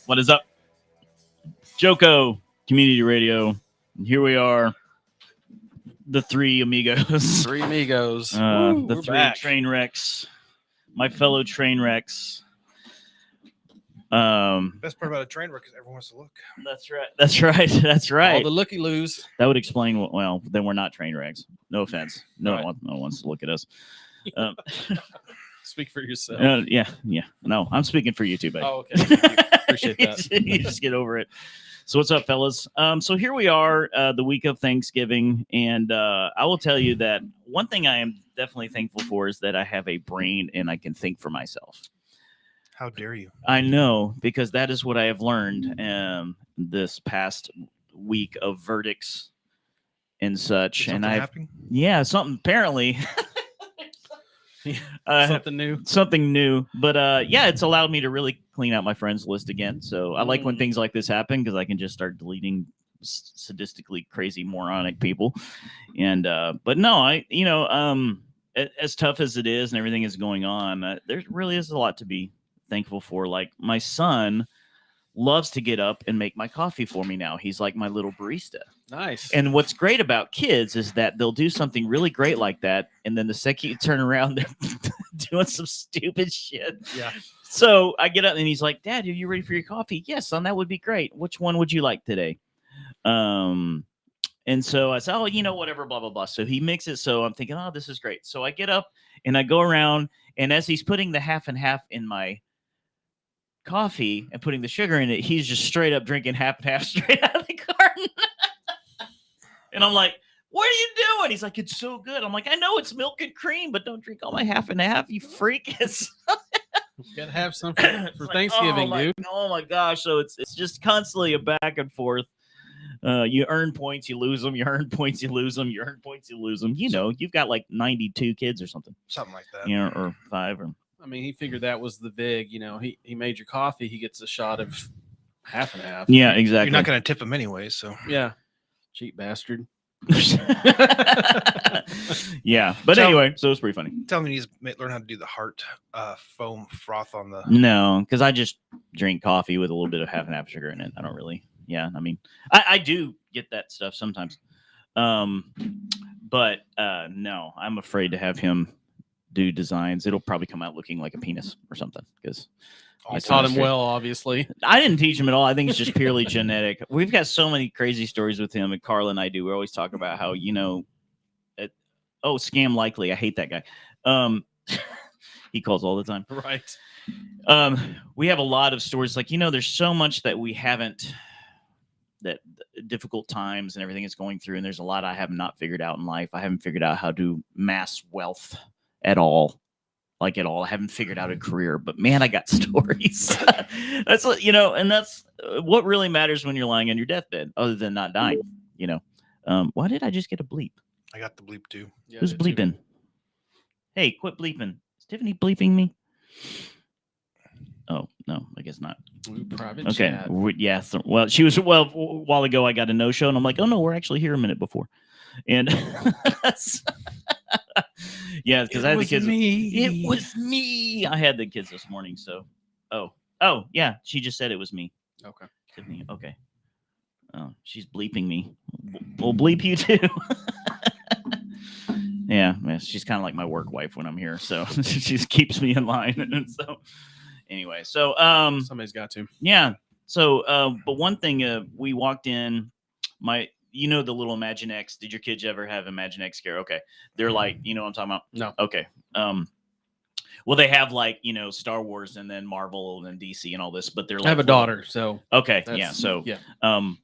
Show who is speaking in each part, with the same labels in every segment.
Speaker 1: What is up? Joko Community Radio. And here we are, the three amigos.
Speaker 2: Three amigos.
Speaker 1: The
Speaker 2: we're
Speaker 1: three
Speaker 2: back.
Speaker 1: train wrecks. My fellow train wrecks.
Speaker 3: Best part about a train wreck is everyone wants to look.
Speaker 1: That's right. That's right. That's right.
Speaker 2: All the looky-loos.
Speaker 1: That would explain what. Well, then we're not train wrecks. No offense. No
Speaker 2: Right.
Speaker 1: one wants to look at us.
Speaker 2: Speak for yourself.
Speaker 1: Yeah. No, I'm speaking for you too, buddy.
Speaker 2: Oh, okay. Thank you. Appreciate that.
Speaker 1: You just get over it. So what's up, fellas? So here we are, the week of Thanksgiving, and I will tell you that one thing I am definitely thankful for is that I have a brain and I can think for myself.
Speaker 3: How dare you?
Speaker 1: I know, because that is what I have learned this past week of verdicts and such.
Speaker 3: Something
Speaker 1: and I,
Speaker 3: happening?
Speaker 1: yeah, something apparently. Something new, but yeah, it's allowed me to really clean out my friends list again. So I like when things like this happen because I can just start deleting sadistically crazy moronic people. And but no, as tough as it is and everything is going on, there really is a lot to be thankful for. Like, my son loves to get up and make my coffee for me now. He's like my little barista.
Speaker 2: Nice.
Speaker 1: And what's great about kids is that they'll do something really great like that, and then the second you turn around, they're doing some stupid shit.
Speaker 2: Yeah.
Speaker 1: So I get up and he's like, "Dad, are you ready for your coffee?" "Yes, son, that would be great. Which one would you like today?" And so I said, "Oh, whatever, blah, blah, blah." So he mixes. So I'm thinking, "Oh, this is great." So I get up and I go around, and as he's putting the half and half in my coffee and putting the sugar in it, he's just straight up drinking half and half straight out of the carton. And I'm like, "What are you doing?" He's like, "It's so good." I'm like, "I know it's milk and cream, but don't drink all my half and half, you freak."
Speaker 2: You gotta have something for Thanksgiving, dude.
Speaker 1: Oh my gosh. So it's just constantly a back and forth. You earn points, you lose them. You earn points, you lose them. You earn points, you lose them. You've got like 92 kids or something.
Speaker 3: Something like that.
Speaker 1: Or 5 or.
Speaker 2: I mean, he figured that was the vig. He made your coffee. He gets a shot of half and half.
Speaker 1: Yeah, exactly.
Speaker 3: You're not going to tip him anyway, so.
Speaker 2: Yeah. Cheap bastard.
Speaker 1: Yeah, but anyway, so it's pretty funny.
Speaker 3: Tell me he needs to learn how to do the heart foam froth on the.
Speaker 1: No, because I just drink coffee with a little bit of half and half sugar in it. I don't really. Yeah, I mean, I do get that stuff sometimes. But no, I'm afraid to have him do designs. It'll probably come out looking like a penis or something, because
Speaker 2: I taught him well, obviously.
Speaker 1: I didn't teach him at all. I think it's just purely genetic. We've got so many crazy stories with him, and Carla and I do. We always talk about how, Scam Likely. I hate that guy. He calls all the time.
Speaker 2: Right.
Speaker 1: We have a lot of stories. Like, there's so much that we haven't, that difficult times and everything is going through. And there's a lot I have not figured out in life. I haven't figured out how to mass wealth at all. Like, at all. I haven't figured out a career, but man, I got stories. That's what, and that's what really matters when you're lying on your deathbed, other than not dying. Why did I just get a bleep?
Speaker 3: I got the bleep too.
Speaker 2: Yeah,
Speaker 1: Who's bleeping? Hey, quit bleeping. Is Tiffany bleeping me? Oh, no, I guess not.
Speaker 2: Private
Speaker 1: Okay.
Speaker 2: chat.
Speaker 1: Yeah. Well, she was, a while ago I got a no-show, and I'm like, "Oh no, we're actually here a minute before." And yeah, because I had the kids. It was me. I had the kids this morning. So, oh yeah, she just said it was me.
Speaker 2: Okay.
Speaker 1: Tiffany. Okay. Oh, she's bleeping me. We'll bleep you too. Yeah, she's kind of like my work wife when I'm here, so she just keeps me in line. And so, anyway, so
Speaker 2: somebody's got to.
Speaker 1: Yeah. So, but one thing, we walked in, the little Imaginext. Did your kids ever have Imaginext scare? Okay. They're like, you know what I'm talking about?
Speaker 2: No.
Speaker 1: Okay. Well, they have like, Star Wars and then Marvel and DC and all this, but they're like,
Speaker 2: I have a daughter, so
Speaker 1: okay. Yeah. So,
Speaker 2: yeah.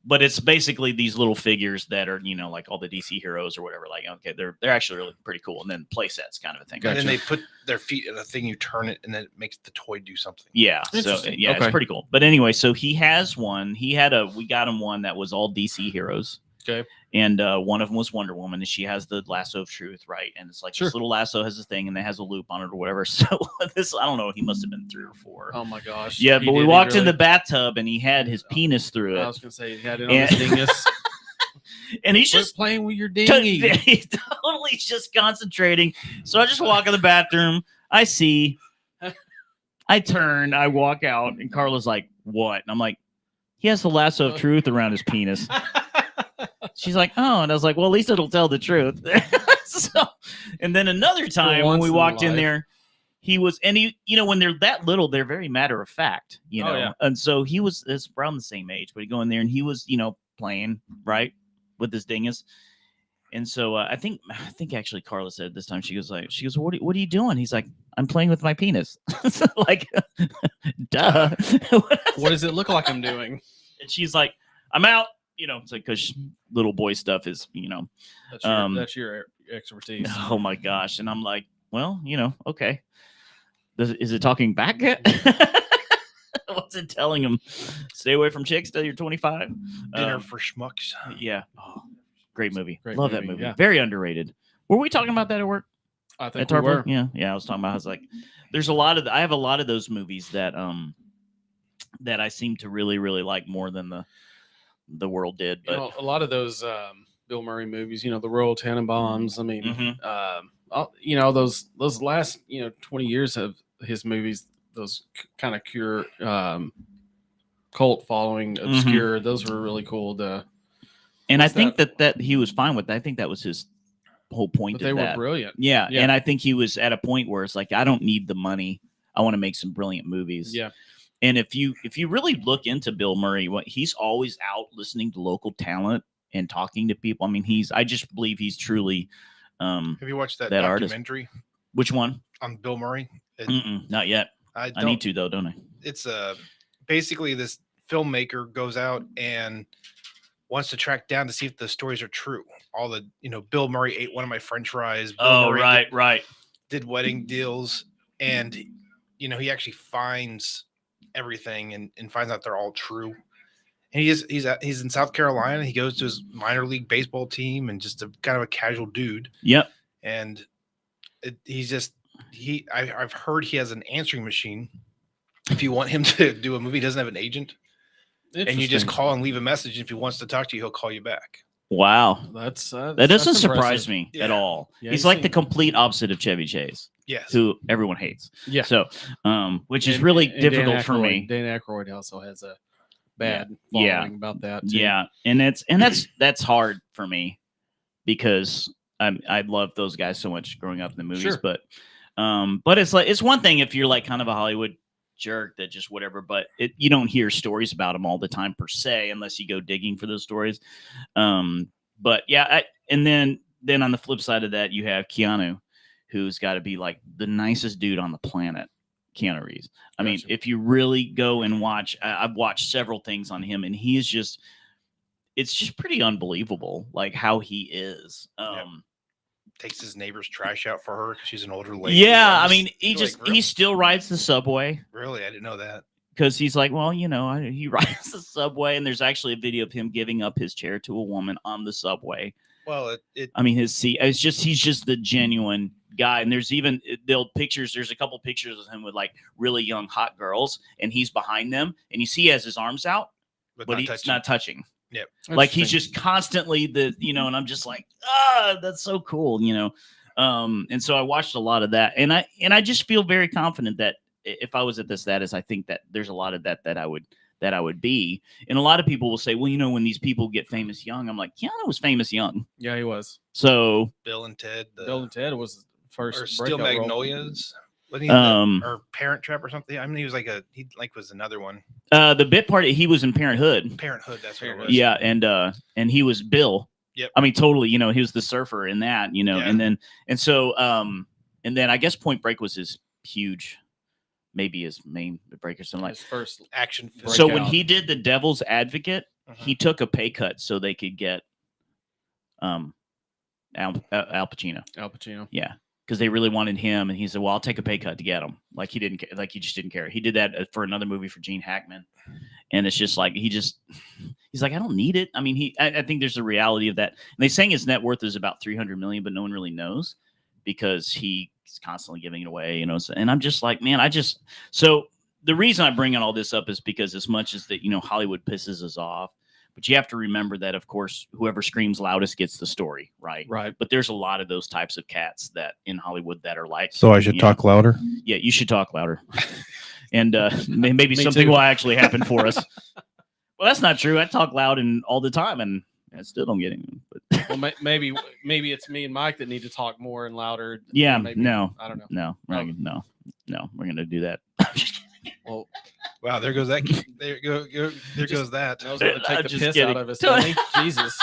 Speaker 1: But it's basically these little figures that are, like all the DC heroes or whatever. Like, okay, they're actually really pretty cool. And then play sets kind of a thing.
Speaker 3: And then they put their feet in a thing, you turn it, and then it makes the toy do something.
Speaker 1: Yeah. So yeah,
Speaker 2: Okay.
Speaker 1: It's pretty cool. But anyway, so he has one. We got him one that was all DC heroes.
Speaker 2: Okay.
Speaker 1: And one of them was Wonder Woman, and she has the lasso of truth, right? And it's like this little lasso has a thing, and it has a loop on it or whatever. So this, I don't know, he must have been 3 or 4.
Speaker 2: Oh my gosh.
Speaker 1: Yeah, but we walked in the bathtub, and he had his penis through it.
Speaker 2: I was gonna say he had it on his dingus.
Speaker 1: And he's
Speaker 2: Quit
Speaker 1: just
Speaker 2: playing with your dinghy.
Speaker 1: he's totally just concentrating. So I just walk in the bathroom. I see. I turn. I walk out, and Carla's like, what? And I'm like, he has the lasso of truth around his penis. She's like, oh, and I was like, well, at least it'll tell the truth. So, and then another time when we walked in there, he was, and he, when they're that little, they're very matter of fact, and so he was around the same age, but he go in there and he was, playing right with this dingus. And so I think actually Carla said this time, she goes, what are you doing? He's like, I'm playing with my penis. Like, duh.
Speaker 2: What does it look like I'm doing?
Speaker 1: And she's like, I'm out. It's like, because little boy stuff is,
Speaker 2: that's your expertise.
Speaker 1: Oh my gosh. And I'm like, well, okay. Is it talking back yet? What's it telling him? Stay away from chicks till you're 25.
Speaker 3: Dinner for Schmucks.
Speaker 1: Yeah. Oh, great movie.
Speaker 2: Great
Speaker 1: Love
Speaker 2: movie,
Speaker 1: that movie.
Speaker 2: yeah.
Speaker 1: Very underrated. Were we talking about that at work?
Speaker 2: I think we were.
Speaker 1: Yeah. I was talking about. I was like, there's a lot of. I have a lot of those movies that that I seem to really, really like more than the world did. But
Speaker 2: a lot of those Bill Murray movies, the Royal Tenenbaums. I mean, those last 20 years of his movies, those kind of cure cult following, obscure. Those were really cool.
Speaker 1: And I think that he was fine with that. I think that was his whole point.
Speaker 2: But they were brilliant.
Speaker 1: Yeah. And I think he was at a point where it's like, I don't need the money. I want to make some brilliant movies.
Speaker 2: Yeah.
Speaker 1: And if you really look into Bill Murray, he's always out listening to local talent and talking to people. I mean, I just believe he's truly
Speaker 3: have you watched that documentary
Speaker 1: artist. Which one?
Speaker 3: On Bill Murray?
Speaker 1: Not yet. I need to though, don't I?
Speaker 3: It's basically this filmmaker goes out and wants to track down to see if the stories are true. All the, Bill Murray ate one of my French fries. Bill Murray
Speaker 1: right.
Speaker 3: Did wedding deals, and he actually finds everything and finds out they're all true. And he's in South Carolina. He goes to his minor league baseball team and just a kind of a casual dude.
Speaker 1: Yep.
Speaker 3: And I've heard he has an answering machine. If you want him to do a movie, he doesn't have an agent. And you just call and leave a message. If he wants to talk to you, he'll call you back.
Speaker 1: Wow.
Speaker 2: That
Speaker 1: doesn't surprise me at all.
Speaker 2: Yeah,
Speaker 1: he's like the complete opposite of Chevy Chase.
Speaker 3: Yes.
Speaker 1: Who everyone hates.
Speaker 2: Yeah.
Speaker 1: So, which is really difficult for me.
Speaker 2: Dan Aykroyd also has a bad following about that too.
Speaker 1: Yeah. And that's hard for me because I love those guys so much growing up in the movies.
Speaker 2: Sure.
Speaker 1: But it's one thing if you're like kind of a Hollywood jerk that just whatever, but you don't hear stories about him all the time per se unless you go digging for those stories. But yeah, and then on the flip side of that, you have Keanu, who's got to be like the nicest dude on the planet. Keanu Reeves. I mean, if you really go and watch, I've watched several things on him, and he is it's just pretty unbelievable, like how he is.
Speaker 3: Takes his neighbor's trash out for her because she's an older lady.
Speaker 1: Yeah, I mean, he
Speaker 3: really?
Speaker 1: still rides the subway.
Speaker 3: Really, I didn't know that.
Speaker 1: Because he's like, well, he rides the subway, and there's actually a video of him giving up his chair to a woman on the subway.
Speaker 3: Well,
Speaker 1: I mean, his seat. He's just the genuine guy. And there's even pictures. There's a couple pictures of him with like really young hot girls, and he's behind them, and you see he has his arms out, but he's not touching.
Speaker 3: Yep.
Speaker 1: Like he's just constantly and I'm just like, that's so cool, and so I watched a lot of that, and I just feel very confident that if I was at this status, I think that there's a lot of that I would be. And a lot of people will say, well, when these people get famous young, I'm like, Keanu was famous young.
Speaker 2: Yeah, he was.
Speaker 1: So
Speaker 3: Bill and Ted
Speaker 2: was first.
Speaker 3: Or Steel Magnolias.
Speaker 2: Role.
Speaker 3: Or Parent Trap or something. I mean, he was was another one.
Speaker 1: The bit part, he was in Parenthood.
Speaker 3: Parenthood, that's what it was.
Speaker 1: Yeah, and he was Bill.
Speaker 3: Yep.
Speaker 1: I mean, totally. He was the surfer in that.
Speaker 3: Yeah.
Speaker 1: and so I guess Point Break was his huge, maybe his main break or something like.
Speaker 2: His first
Speaker 3: action film.
Speaker 1: So when he did The Devil's Advocate, he took a pay cut so they could get Al Pacino.
Speaker 2: Al Pacino.
Speaker 1: Yeah. Because they really wanted him, and he said, well, I'll take a pay cut to get him. Like he just didn't care. He did that for another movie for Gene Hackman. And it's just like, he's like, I don't need it. I mean, I think there's a reality of that. And they saying his net worth is about $300 million, but no one really knows because he's constantly giving it away, and I'm just like, man, so the reason I bring all this up is because as much as that, Hollywood pisses us off, but you have to remember that, of course, whoever screams loudest gets the story, right?
Speaker 2: Right.
Speaker 1: But there's a lot of those types of cats that in Hollywood that are like.
Speaker 4: So I should talk louder?
Speaker 1: Yeah, you should talk louder. and maybe
Speaker 2: Me
Speaker 1: something
Speaker 2: too.
Speaker 1: will actually happen for us. Well, that's not true. I talk loud and all the time, and I still don't get anything. But
Speaker 2: Well, maybe it's me and Mike that need to talk more and louder.
Speaker 1: yeah,
Speaker 2: maybe,
Speaker 1: no,
Speaker 2: I don't know.
Speaker 1: no,
Speaker 2: Oh.
Speaker 1: no, we're gonna do that.
Speaker 2: Well,
Speaker 3: Wow, there goes that. There goes that.
Speaker 2: knows how to
Speaker 1: I'm
Speaker 2: take the
Speaker 1: just
Speaker 2: piss
Speaker 1: kidding.
Speaker 2: out of us, doesn't he? Jesus.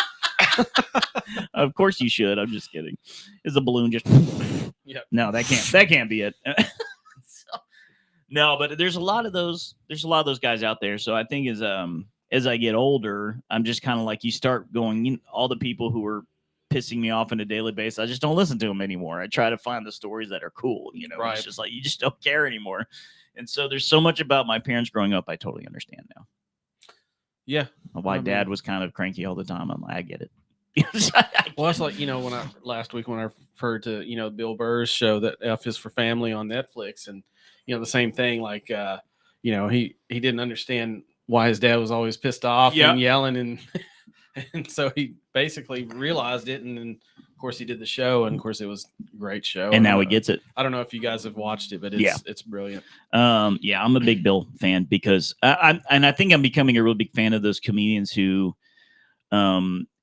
Speaker 1: Of course you should. I'm just kidding. Is the balloon just?
Speaker 2: Yep.
Speaker 1: No, that can't be it. So, no, but there's a lot of those. There's a lot of those guys out there. So I think as I get older, I'm just kind of like you start going. All the people who are pissing me off on a daily basis, I just don't listen to them anymore. I try to find the stories that are cool.
Speaker 2: Right.
Speaker 1: It's just like you just don't care anymore. And so there's so much about my parents growing up I totally understand now.
Speaker 2: Yeah.
Speaker 1: Why
Speaker 2: I mean-
Speaker 1: dad was kind of cranky all the time. I'm like, I get it.
Speaker 2: Well, it's like, last week when I referred to, Bill Burr's show that F is for Family on Netflix, and the same thing, like he didn't understand why his dad was always pissed off
Speaker 1: Yep.
Speaker 2: and yelling, and and so he basically realized it, and then of course he did the show, and of course it was a great show.
Speaker 1: And now he gets it.
Speaker 2: I don't know if you guys have watched it, but it's brilliant.
Speaker 1: Yeah, I'm a big Bill fan because I think I'm becoming a real big fan of those comedians who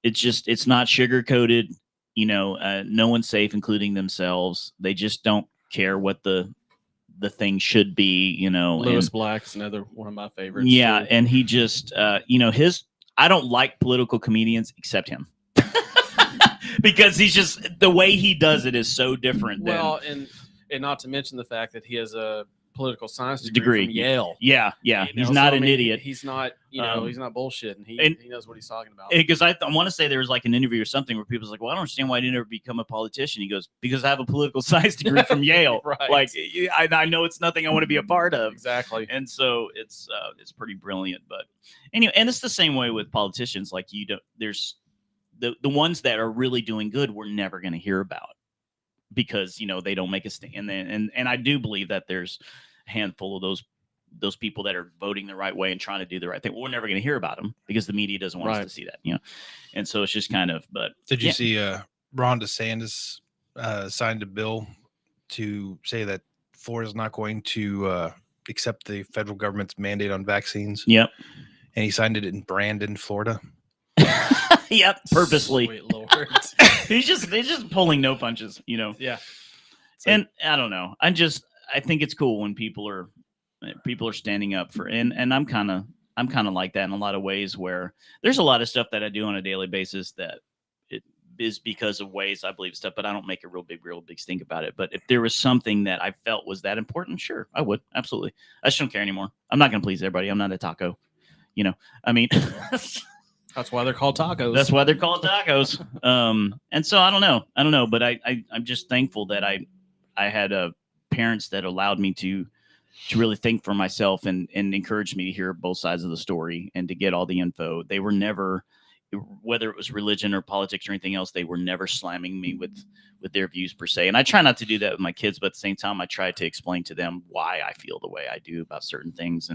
Speaker 1: it's not sugar coated, no one's safe, including themselves. They just don't care what the thing should be,
Speaker 2: Lewis
Speaker 1: and,
Speaker 2: Black's another one of my favorites.
Speaker 1: yeah.
Speaker 2: too.
Speaker 1: And he just, I don't like political comedians except him because he's just, the way he does it is so different.
Speaker 2: Well, and not to mention the fact that he has a political science degree from Yale.
Speaker 1: Yeah. He's
Speaker 2: So,
Speaker 1: not
Speaker 2: I
Speaker 1: an
Speaker 2: mean,
Speaker 1: idiot.
Speaker 2: He's not, he's not bullshitting. He knows what he's talking about.
Speaker 1: Because I want to say there was like an interview or something where people's like, well, I don't understand why I didn't ever become a politician. He goes, because I have a political science degree from Yale.
Speaker 2: Right.
Speaker 1: Like, I know it's nothing I want to be a part of.
Speaker 2: Exactly.
Speaker 1: And so it's pretty brilliant. But anyway, and it's the same way with politicians. Like there's the ones that are really doing good, we're never going to hear about because, they don't make a stand. And I do believe that there's a handful of those people that are voting the right way and trying to do the right thing. Well, we're never going to hear about them because the media doesn't want us to see that, And so it's just kind of, but
Speaker 3: did you see Ron DeSantis signed a bill to say that Florida's not going to accept the federal government's mandate on vaccines?
Speaker 1: Yep.
Speaker 3: And he signed it in Brandon, Florida.
Speaker 1: Yep. Purposely.
Speaker 2: Sweet Lord.
Speaker 1: He's just pulling no punches,
Speaker 2: Yeah.
Speaker 1: And I don't know. I think it's cool when people are standing up for, and I'm kind of like that in a lot of ways, where there's a lot of stuff that I do on a daily basis that it is because of ways I believe stuff, but I don't make a real big stink about it. But if there was something that I felt was that important, sure, I would. Absolutely. I just don't care anymore. I'm not going to please everybody. I'm not a taco, I mean,
Speaker 2: That's why they're called tacos.
Speaker 1: that's why they're called tacos. And so I don't know, but I'm just thankful that I had parents that allowed me to really think for myself and encouraged me to hear both sides of the story and to get all the info. They were never, whether it was religion or politics or anything else, they were never slamming me with their views per se. And I try not to do that with my kids, but at the same time, I try to explain to them why I feel the way I do about certain things,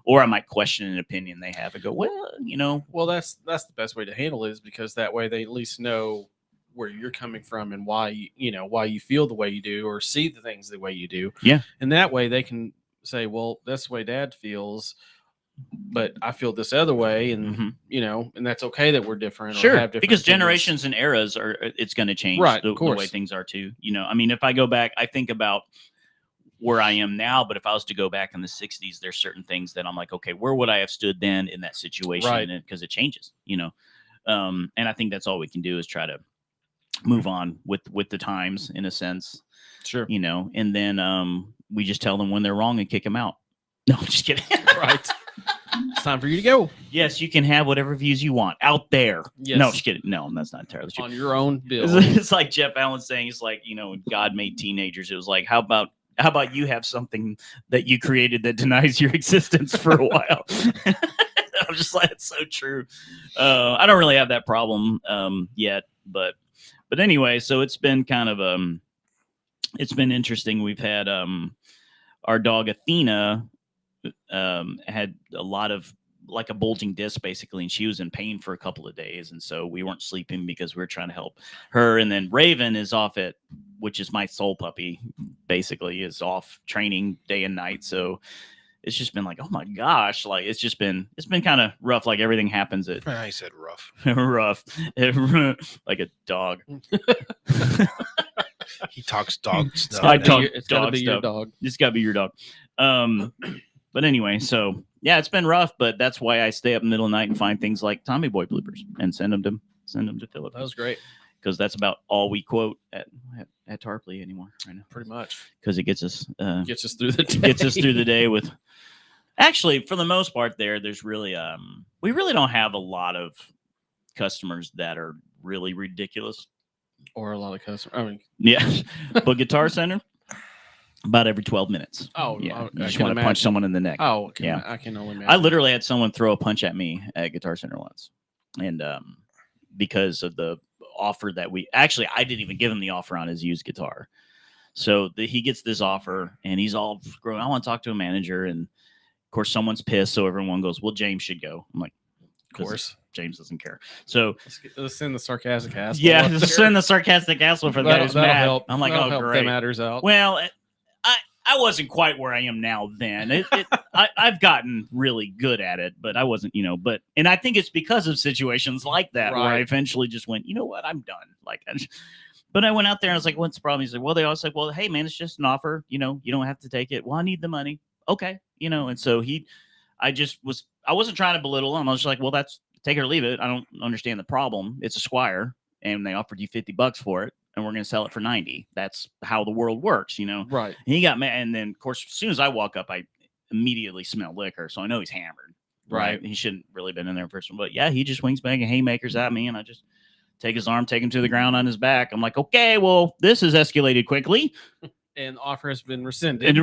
Speaker 1: or I might question an opinion they have and go, well,
Speaker 2: Well, that's the best way to handle it, is because that way they at least know where you're coming from and why you feel the way you do or see the things the way you do.
Speaker 1: Yeah.
Speaker 2: And that way they can say, well, that's the way Dad feels, but I feel this other way, and and that's okay that we're different.
Speaker 1: Sure,
Speaker 2: or have different
Speaker 1: because
Speaker 2: opinions.
Speaker 1: generations and eras it's going to change,
Speaker 2: Right,
Speaker 1: the
Speaker 2: of course.
Speaker 1: way things are too. I mean, if I go back, I think about where I am now, but if I was to go back in the 60s, there's certain things that I'm like, okay, where would I have stood then in that situation?
Speaker 2: Right.
Speaker 1: Because it changes, and I think that's all we can do is try to move on with the times, in a sense.
Speaker 2: Sure.
Speaker 1: And then we just tell them when they're wrong and kick them out. No, I'm just kidding.
Speaker 2: Right. It's time for you to go
Speaker 1: Yes, you can have whatever views you want out there.
Speaker 2: Yes.
Speaker 1: No, just kidding. No, that's not entirely true.
Speaker 2: on your own bill.
Speaker 1: It's like Jeff Allen saying, it's like, when God made teenagers, it was like, how about you have something that you created that denies your existence for a while? I'm just like, it's so true. I don't really have that problem yet, but anyway, so it's been kind of it's been interesting. We've had our dog Athena had a lot of, like, a bulging disc basically, and she was in pain for a couple of days, and so we weren't sleeping because we were trying to help her. And then Raven is off which is my soul puppy, basically, is off training day and night, so it's just been like, oh my gosh, like it's been kind of rough. Like everything happens at
Speaker 3: I said rough.
Speaker 1: rough, like a dog.
Speaker 3: He talks dog stuff.
Speaker 1: I
Speaker 3: now.
Speaker 1: talk
Speaker 2: It's gotta
Speaker 1: dog
Speaker 2: be your
Speaker 1: stuff.
Speaker 2: dog.
Speaker 1: It's got to be your dog. But anyway, so yeah, it's been rough, but that's why I stay up in the middle of the night and find things like Tommy Boy bloopers and send them to Philip.
Speaker 2: That was great.
Speaker 1: Because that's about all we quote at Tarpley anymore right now.
Speaker 2: Pretty much.
Speaker 1: Because it gets us
Speaker 2: through the day.
Speaker 1: gets us through the day with. Actually, for the most part, there's really we really don't have a lot of customers that are really ridiculous.
Speaker 2: Or a lot of customers. I mean,
Speaker 1: Yeah, but Guitar Center about every 12 minutes.
Speaker 2: oh
Speaker 1: Yeah,
Speaker 2: I
Speaker 1: you just
Speaker 2: can
Speaker 1: want to punch
Speaker 2: imagine.
Speaker 1: someone in the neck.
Speaker 2: Oh,
Speaker 1: Yeah.
Speaker 2: I can only imagine.
Speaker 1: I literally had someone throw a punch at me at Guitar Center once, and because of the offer that I didn't even give him the offer on his used guitar. So he gets this offer, and he's all growing. I want to talk to a manager, and of course, someone's pissed, so everyone goes, "Well, James should go." I'm like,
Speaker 2: of course.
Speaker 1: James doesn't care. So
Speaker 2: Let's send the sarcastic ass.
Speaker 1: yeah, just send the sarcastic asshole for the guy who's
Speaker 2: that'll
Speaker 1: mad.
Speaker 2: help.
Speaker 1: I'm like,
Speaker 2: That'll
Speaker 1: oh,
Speaker 2: help
Speaker 1: great.
Speaker 2: them matters out.
Speaker 1: Well, I wasn't quite where I am now then. I've gotten really good at it, but I wasn't, and I think it's because of situations like that where I
Speaker 2: Right.
Speaker 1: eventually just went, you know what, I'm done. Like, but I went out there and I was like, what's the problem? He's like, well, they all said, well, hey man, it's just an offer. You don't have to take it. Well, I need the money. Okay. And so I wasn't trying to belittle him. I was just like, well, that's take it or leave it. I don't understand the problem. It's a Squire and they offered you $50 for it. And we're going to sell it for 90. That's how the world works,
Speaker 2: Right.
Speaker 1: And he got mad. And then, of course, as soon as I walk up, I immediately smell liquor. So I know he's hammered.
Speaker 2: Right.
Speaker 1: He shouldn't really been in there first. But yeah, he just wings back and haymakers at me. And I just take his arm, take him to the ground on his back. I'm like, okay, well, this has escalated quickly.
Speaker 2: And the offer has been rescinded.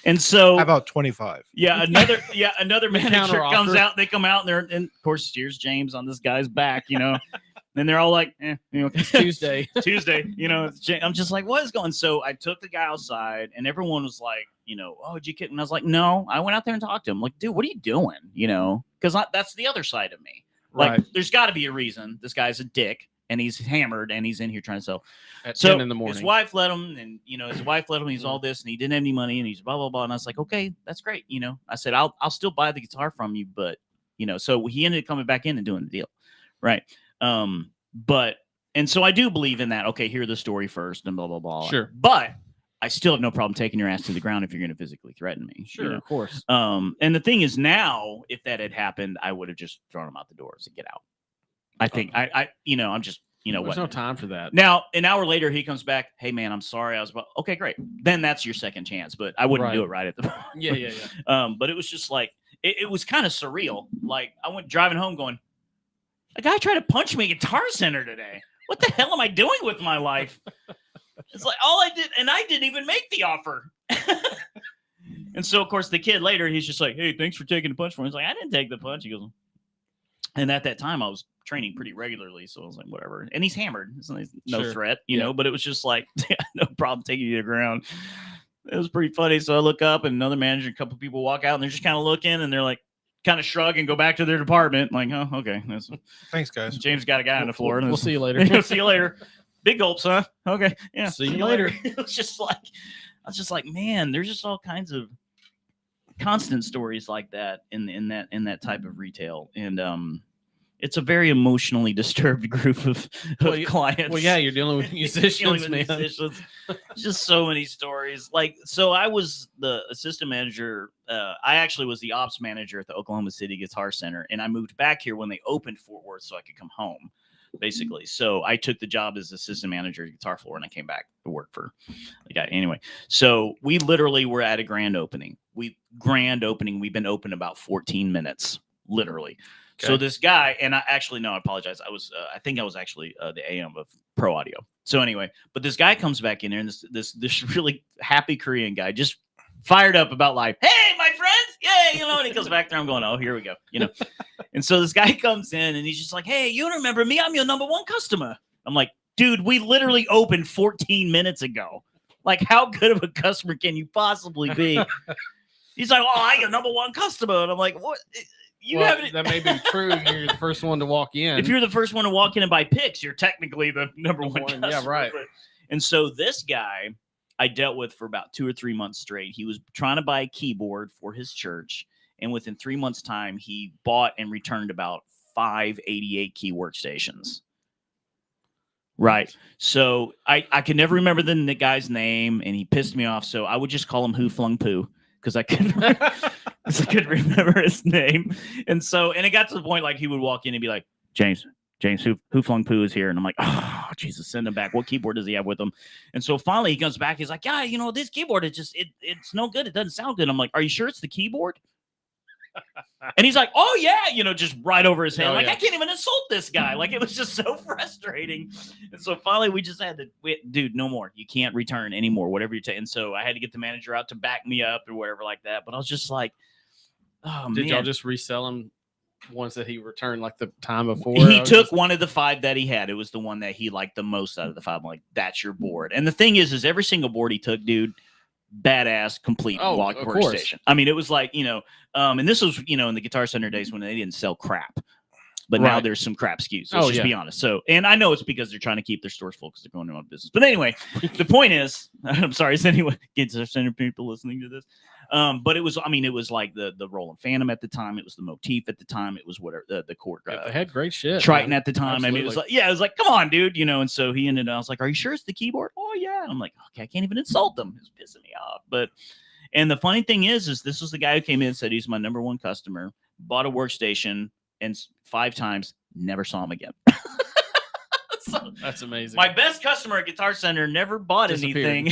Speaker 1: And so
Speaker 3: How about 25?
Speaker 1: yeah, another manager
Speaker 2: counteroffer.
Speaker 1: comes out. They come out and of course steers James on this guy's back, And they're all like,
Speaker 2: It's Tuesday.
Speaker 1: Tuesday, I'm just like, what is going? So I took the guy outside, and everyone was like, oh, did you kid? And I was like, no, I went out there and talked to him. Like, dude, what are you doing? Because that's the other side of me. Like,
Speaker 2: Right.
Speaker 1: there's got to be a reason. This guy's a dick, and he's hammered, and he's in here trying to sell.
Speaker 2: At
Speaker 1: So
Speaker 2: 10 in the morning.
Speaker 1: his wife let him, and his wife let him. He's all this, and he didn't have any money, and he's blah blah blah. And I was like, okay, that's great. I said, I'll still buy the guitar from you, but so he ended up coming back in and doing the deal, right? And so I do believe in that. Okay, hear the story first, and blah blah blah.
Speaker 2: Sure.
Speaker 1: But I still have no problem taking your ass to the ground if you're going to physically threaten me.
Speaker 2: Sure, of course.
Speaker 1: And the thing is, now if that had happened, I would have just thrown him out the doors and get out. I think I'm just.
Speaker 2: There's
Speaker 1: what?
Speaker 2: no time for that.
Speaker 1: Now, an hour later, he comes back. Hey, man, I'm sorry. I was about, okay, great. Then that's your second chance, but I wouldn't do it right at the
Speaker 2: Yeah.
Speaker 1: But it was just like, it was kind of surreal. Like, I went driving home going, a guy tried to punch me at Guitar Center today. What the hell am I doing with my life? It's like all I did, and I didn't even make the offer. And so, of course, the kid later, he's just like, hey, thanks for taking the punch for me. He's like, I didn't take the punch. He goes, and at that time, I was training pretty regularly. So I was like, whatever. And he's hammered. It's no
Speaker 2: Sure.
Speaker 1: threat, but it was just like, no problem taking you to the ground. It was pretty funny. So I look up and another manager, a couple people walk out and they're just kind of looking and they're like, kind of shrug and go back to their department. Like, oh, okay.
Speaker 3: Thanks, guys.
Speaker 1: James got a guy on the floor.
Speaker 2: We'll see you later.
Speaker 1: See you later. Big gulps, huh? Okay. Yeah.
Speaker 2: See you later.
Speaker 1: It was I was just like, man, there's just all kinds of constant stories like that in that type of retail. And it's a very emotionally disturbed group of clients.
Speaker 2: Well, yeah, you're dealing with musicians, man.
Speaker 1: Musicians. Just so many stories. Like, so I was the assistant manager. I actually was the ops manager at the Oklahoma City Guitar Center, and I moved back here when they opened Fort Worth so I could come home, basically. So I took the job as assistant manager at Guitar Floor, and I came back to work for the guy. Anyway, so we literally were at a grand opening. We've been open about 14 minutes, literally. Okay. So this guy, and I apologize. I think I was actually the AM of Pro Audio. So anyway, but this guy comes back in there, and this really happy Korean guy, just fired up about life. Hey, my friends, yay! And he comes back there. I'm going, oh, here we go, And so this guy comes in, and he's just like, hey, you remember me? I'm your number one customer. I'm like, dude, we literally opened 14 minutes ago. Like, how good of a customer can you possibly be? He's like, oh, I'm your number one customer, and I'm like, what?
Speaker 2: That may be true. You're the first one to walk in.
Speaker 1: If you're the first one to walk in and buy picks, you're technically the number one customer.
Speaker 2: Yeah, right.
Speaker 1: And so this guy, I dealt with for about 2 or 3 months straight. He was trying to buy a keyboard for his church, and within 3 months' time, he bought and returned about 5 88 key workstations. Right. So I could never remember the guy's name, and he pissed me off. So I would just call him Who Flung Poo because I couldn't remember his name. And it got to the point like he would walk in and be like, James, who Flung Poo is here. And I'm like, oh, Jesus, send him back. What keyboard does he have with him? And so finally he comes back. He's like, yeah, this keyboard is just, it's no good. It doesn't sound good. I'm like, are you sure it's the keyboard? And he's like, oh yeah, just right over his head. I can't even insult this guy. Like, it was just so frustrating. And so finally we just had to, dude, no more. You can't return anymore, whatever you take. And so I had to get the manager out to back me up or whatever like that. But I was just like, oh, man.
Speaker 2: Did y'all just resell them ones that he returned like the time before?
Speaker 1: He took one of the 5 that he had. It was the one that he liked the most out of the 5. I'm like, that's your board. And the thing is every single board he took, dude, badass, complete workstation. I mean, it was like, and this was, in the Guitar Center days when they didn't sell crap. But now there's some crap SKUs. Let's just be honest. So, and I know it's because they're trying to keep their stores full because they're going out of business. But anyway, the point is, I'm sorry, is anyone Guitar Center people listening to this? But it was like the Roland Phantom at the time. It was the Motif at the time. It was whatever the Court.
Speaker 2: They had great shit.
Speaker 1: Triton at the time. Absolutely. I mean, it was like, come on, dude. And so he ended up, I was like, are you sure it's the keyboard? Oh yeah. And I'm like, okay, I can't even insult them. It's pissing me off. And the funny thing is this was the guy who came in and said he's my number one customer, bought a workstation, and 5 times, never saw him again. So,
Speaker 2: that's amazing.
Speaker 1: My best customer at Guitar Center never bought anything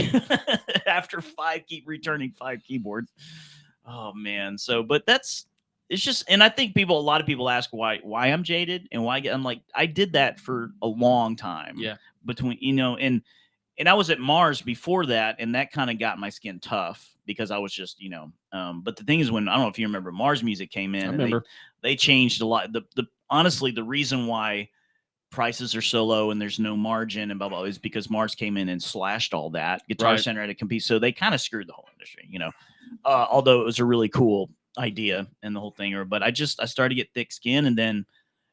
Speaker 1: after keep returning 5 keyboards. Oh man. So, but it's just, and I think a lot of people ask why I'm jaded and why I'm like, I did that for a long time.
Speaker 2: Yeah.
Speaker 1: Between, and I was at Mars before that, and that kind of got my skin tough because I was just, but the thing is, when I don't know if you remember, Mars Music came in,
Speaker 2: I remember.
Speaker 1: They changed a lot. Honestly, the reason why prices are so low and there's no margin and blah blah is because Mars came in and slashed all that. Guitar Center had to compete, so they kind of screwed the whole industry. Although it was a really cool idea and the whole thing. But I started to get thick skin, and then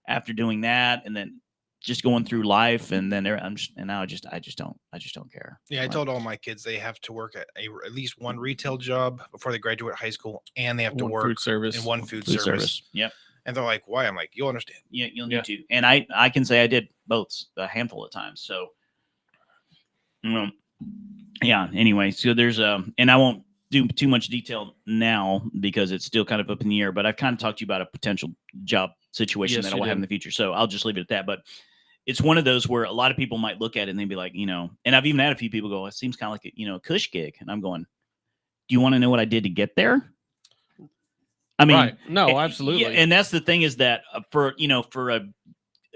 Speaker 1: after doing that, and then just going through life, and then now I just don't care.
Speaker 3: Yeah, I told all my kids they have to work at least one retail job before they graduate high school, and they have to work
Speaker 2: food service.
Speaker 3: In one food service.
Speaker 1: Yep.
Speaker 3: And they're like, "Why?" I'm like, "You'll understand."
Speaker 1: Yeah, you'll need to. And I can say I did both a handful of times. So, yeah. Anyway, so there's and I won't do too much detail now because it's still kind of up in the air. But I've kind of talked to you about a potential job situation that I will have in the future. So I'll just leave it at that. But it's one of those where a lot of people might look at it and they'd be like, and I've even had a few people go, "It seems kind of like a cush gig," and I'm going, "Do you want to know what I did to get there?" I mean,
Speaker 2: no, absolutely.
Speaker 1: Yeah, and that's the thing is that for a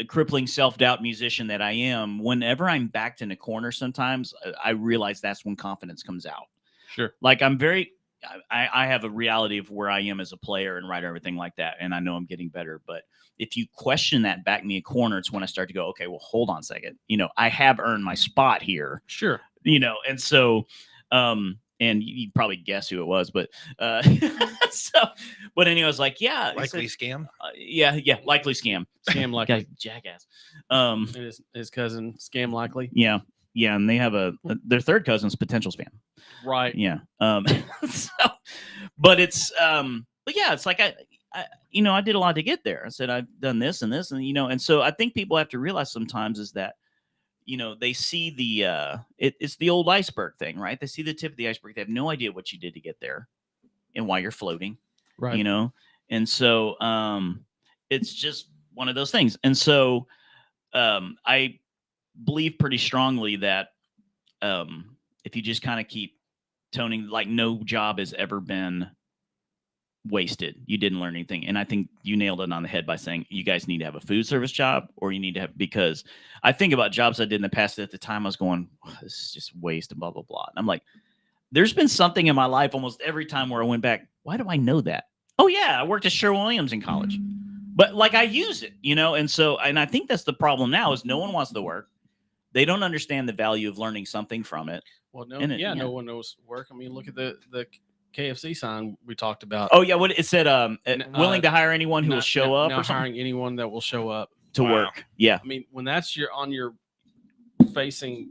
Speaker 1: crippling self-doubt musician that I am, whenever I'm backed in a corner, sometimes I realize that's when confidence comes out.
Speaker 2: Sure.
Speaker 1: Like I have a reality of where I am as a player and writer, everything like that. And I know I'm getting better, but if you question that back me a corner, it's when I start to go, okay, well, hold on a second. I have earned my spot here.
Speaker 2: Sure.
Speaker 1: And so, and you probably guess who it was, but but anyway, I was like, yeah,
Speaker 3: likely scam.
Speaker 1: Yeah, likely scam.
Speaker 2: Scam likely.
Speaker 1: Jackass.
Speaker 2: His cousin scam likely.
Speaker 1: Yeah, and they have their third cousin's potential spam.
Speaker 2: Right.
Speaker 1: Yeah. But it's but yeah, it's like I did a lot to get there. I said I've done this and this, and and so I think people have to realize sometimes is that they see it's the old iceberg thing, right? They see the tip of the iceberg. They have no idea what you did to get there and why you're floating,
Speaker 2: right?
Speaker 1: And so it's just one of those things. And so I believe pretty strongly that if you just kind of keep toning, like no job has ever been wasted. You didn't learn anything. And I think you nailed it on the head by saying you guys need to have a food service job, or you need to have, because I think about jobs I did in the past at the time I was going, oh, this is just waste and blah, blah, blah. And I'm like, there's been something in my life almost every time where I went back. Why do I know that? Oh yeah, I worked at Sherwin-Williams in college, but like I use it, and so, and I think that's the problem now is no one wants to work. They don't understand the value of learning something from it.
Speaker 2: Well, no one knows work. I mean, look at the KFC sign we talked about.
Speaker 1: Oh yeah, what it said, willing to hire anyone who will show up,
Speaker 2: or hiring anyone that will show up
Speaker 1: to work. Yeah,
Speaker 2: I mean, when that's on your facing,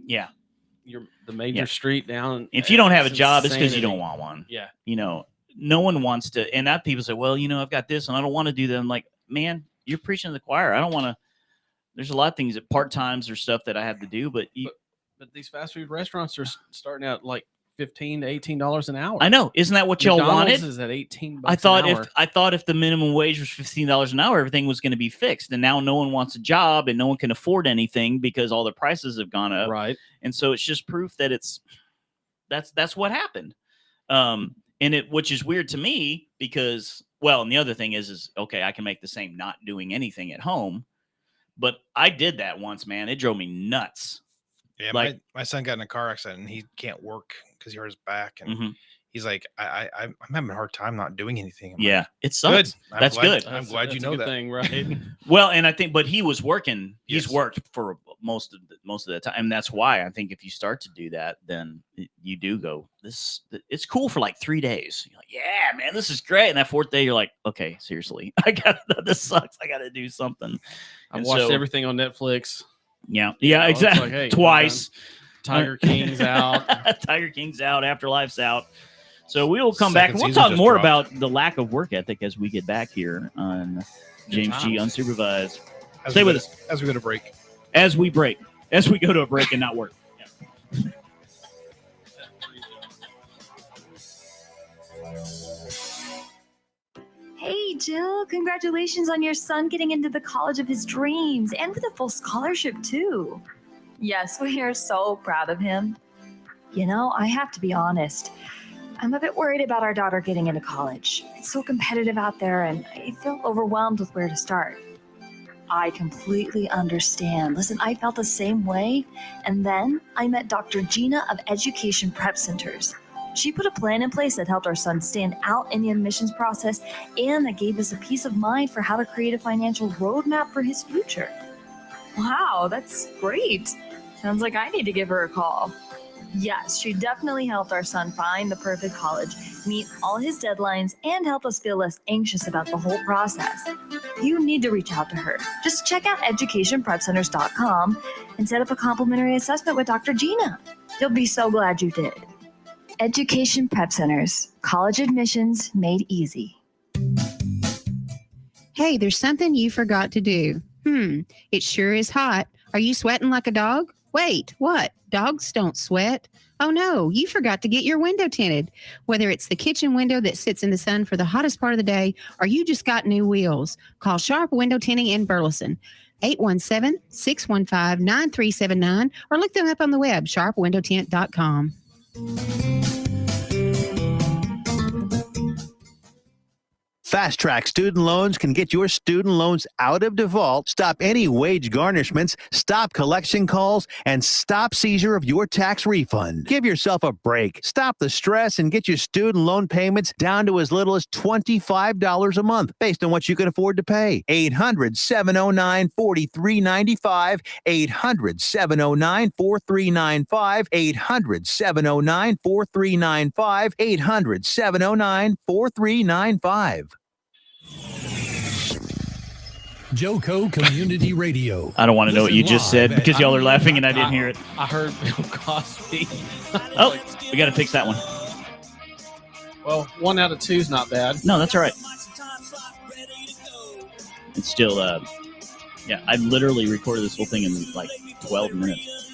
Speaker 2: the major street down.
Speaker 1: If you don't have a
Speaker 2: It's
Speaker 1: job, it's because you
Speaker 2: insanity.
Speaker 1: don't want one.
Speaker 2: Yeah.
Speaker 1: You know, no one wants to. And that people say, well, you know, I've got this and I don't want to do that. I'm like, man, you're preaching to the choir. I don't want to. There's a lot of things that part-times or stuff that I have to do, but
Speaker 2: these fast food restaurants are starting out like $15 to $18 an hour.
Speaker 1: I know. Isn't that what y'all
Speaker 2: McDonald's
Speaker 1: wanted?
Speaker 2: is at $18
Speaker 1: I thought
Speaker 2: an hour.
Speaker 1: if the minimum wage was $15 an hour, everything was going to be fixed. And now no one wants a job and no one can afford anything because all the prices have gone up.
Speaker 2: Right.
Speaker 1: And so it's just proof that that's what happened. Which is weird to me because, well, and the other thing is okay, I can make the same not doing anything at home. But I did that once, man. It drove me nuts.
Speaker 3: Yeah,
Speaker 1: like
Speaker 3: my son got in a car accident and he can't work because he hurt his back. And he's like, I'm having a hard time not doing anything. I'm like,
Speaker 1: it sucks.
Speaker 3: Good.
Speaker 1: That's good.
Speaker 3: I'm glad you know that.
Speaker 2: Thing, right?
Speaker 1: Well, and I think, but he was working. He's
Speaker 3: Yes.
Speaker 1: worked for most of the time. And that's why I think if you start to do that, then you do go, it's cool for like 3 days. You're like, yeah, man, this is great. And that fourth day, you're like, okay, seriously, this sucks. I got to do something.
Speaker 2: I've watched everything on Netflix.
Speaker 1: Yeah,
Speaker 2: It's
Speaker 1: exactly.
Speaker 2: like, hey,
Speaker 1: Twice.
Speaker 2: Tiger King's out.
Speaker 1: Tiger King's out. Afterlife's out. So we will come
Speaker 3: Second
Speaker 1: back and we'll
Speaker 3: season
Speaker 1: talk
Speaker 3: just
Speaker 1: more
Speaker 3: dropped.
Speaker 1: about the lack of work ethic as we get back here on James G Unsupervised.
Speaker 3: As
Speaker 1: Stay
Speaker 3: we
Speaker 1: with
Speaker 3: go-
Speaker 1: us
Speaker 3: as we go to break.
Speaker 1: as we go to a break and not work. Yeah.
Speaker 4: Hey, Jill, congratulations on your son getting into the college of his dreams and with a full scholarship, too. Yes, we are so proud of him. You know, I have to be honest. I'm a bit worried about our daughter getting into college. It's so competitive out there, and I feel overwhelmed with where to start. I completely understand. Listen, I felt the same way, and then I met Dr. Gina of Education Prep Centers. She put a plan in place that helped our son stand out in the admissions process and that gave us a peace of mind for how to create a financial roadmap for his future. Wow, that's great. Sounds like I need to give her a call. Yes, she definitely helped our son find the perfect college, meet all his deadlines, and help us feel less anxious about the whole process. You need to reach out to her. Just check out educationprepcenters.com and set up a complimentary assessment with Dr. Gina. You'll be so glad you did. Education Prep Centers, college admissions made easy.
Speaker 5: Hey, there's something you forgot to do. It sure is hot. Are you sweating like a dog? Wait, what? Dogs don't sweat. Oh no, you forgot to get your window tinted. Whether it's the kitchen window that sits in the sun for the hottest part of the day, or you just got new wheels, call Sharp Window Tinting in Burleson. 817-615-9379, or look them up on the web, sharpwindowtint.com.
Speaker 6: Fast Track Student Loans can get your student loans out of default, stop any wage garnishments, stop collection calls, and stop seizure of your tax refund. Give yourself a break. Stop the stress and get your student loan payments down to as little as $25 a month based on what you can afford to pay. 800-709-4395, 800-709-4395, 800-709-4395, 800-709-4395.
Speaker 7: Joco Community Radio.
Speaker 1: I don't want to know what you just said
Speaker 7: Listen
Speaker 1: because y'all are
Speaker 7: live
Speaker 1: laughing and I didn't hear it.
Speaker 2: I heard Bill Cosby.
Speaker 1: Oh, we got to fix that one.
Speaker 2: Well, 1 out of 2 is not bad.
Speaker 1: No, that's all right. It's still, yeah, I literally recorded this whole thing in like 12 minutes.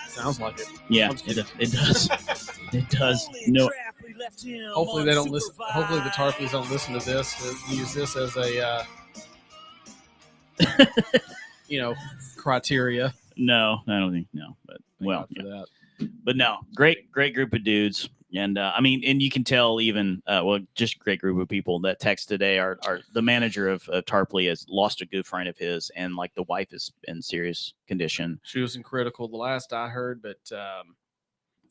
Speaker 2: Sounds like it.
Speaker 1: Yeah, it does. It does. No.
Speaker 2: Hopefully they don't listen. Hopefully the Tarpies don't listen to this. Use this as a, criteria.
Speaker 1: No, I don't think no. But well,
Speaker 2: Thank God
Speaker 1: yeah.
Speaker 2: for that.
Speaker 1: But no, great group of dudes. And I mean, and you can tell even, just great group of people that text today are the manager of Tarpley has lost a good friend of his, and like the wife is in serious condition.
Speaker 2: She was in critical the last I heard, but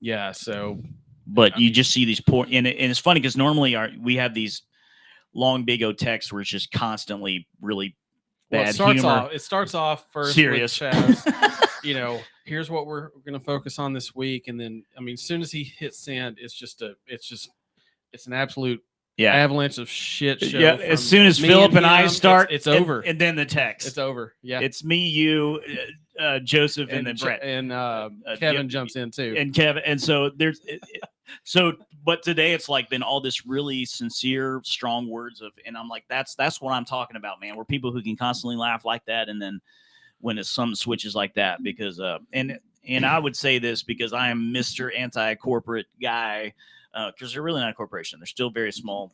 Speaker 2: yeah. So,
Speaker 1: But you just see these poor, and it's funny because normally we have these long big O texts where it's just constantly really bad humor.
Speaker 2: It starts off first
Speaker 1: Serious.
Speaker 2: with Chaz, here's what we're going to focus on this week, and then I mean, as soon as he hits send, it's an absolute avalanche of shit show.
Speaker 1: Yeah, as soon as Philip and I start,
Speaker 2: it's over,
Speaker 1: and then the text.
Speaker 2: It's over. Yeah,
Speaker 1: it's me, you, Joseph and then Brett
Speaker 2: and Kevin jumps in too.
Speaker 1: and Kevin. And so there's but today it's like been all this really sincere, strong words of, and I'm like, that's what I'm talking about, man. We're people who can constantly laugh like that, and then when it's some switches like that, because and I would say this because I am Mr. Anti-corporate guy, because they're really not a corporation. They're still very small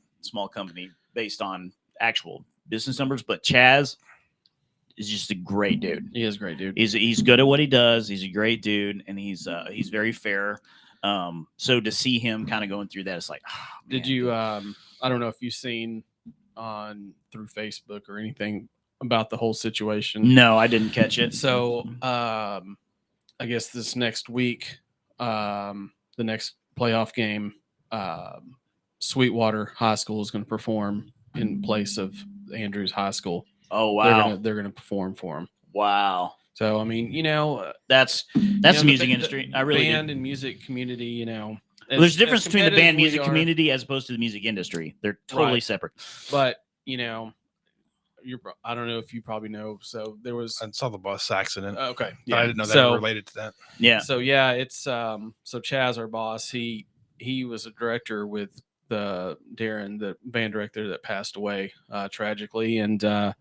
Speaker 1: company based on actual business numbers. But Chaz is just a great dude.
Speaker 2: He is a great dude.
Speaker 1: He's good at what he does. He's a great dude, and he's very fair. So to see him kind of going through that, it's like, oh,
Speaker 2: did you? I don't know if you've seen through Facebook or anything about the whole situation.
Speaker 1: No, I didn't catch it.
Speaker 2: So I guess this next week, the next playoff game, Sweetwater High School is going to perform in place of Andrews High School.
Speaker 1: Oh wow,
Speaker 2: they're gonna perform for him.
Speaker 1: Wow.
Speaker 2: So I mean,
Speaker 1: that's the music industry. I really
Speaker 2: band
Speaker 1: do.
Speaker 2: and music community.
Speaker 1: Well, there's a difference between the band music community as opposed to the music industry. They're totally separate.
Speaker 2: But I don't know if you probably know. So there was.
Speaker 3: I saw the bus accident.
Speaker 2: Okay,
Speaker 3: yeah, I didn't know that related to that.
Speaker 1: Yeah.
Speaker 2: So yeah, it's so Chaz, our boss, he was a director with Darren, the band director that passed away tragically, and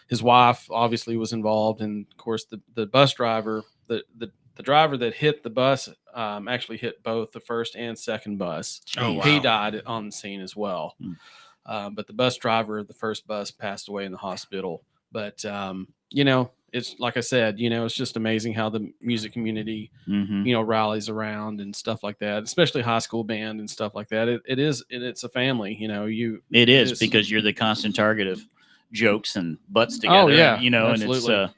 Speaker 2: his wife obviously was involved, and of course the bus driver, the driver that hit the bus actually hit both the first and second bus.
Speaker 3: Oh, wow.
Speaker 2: He died on the scene as well. But the bus driver of the first bus passed away in the hospital. But it's like I said, it's just amazing how the music community, rallies around and stuff like that, especially high school band and stuff like that. It's a family,
Speaker 1: It is because you're the constant target of jokes and butts together.
Speaker 2: Oh yeah,
Speaker 1: absolutely. And it's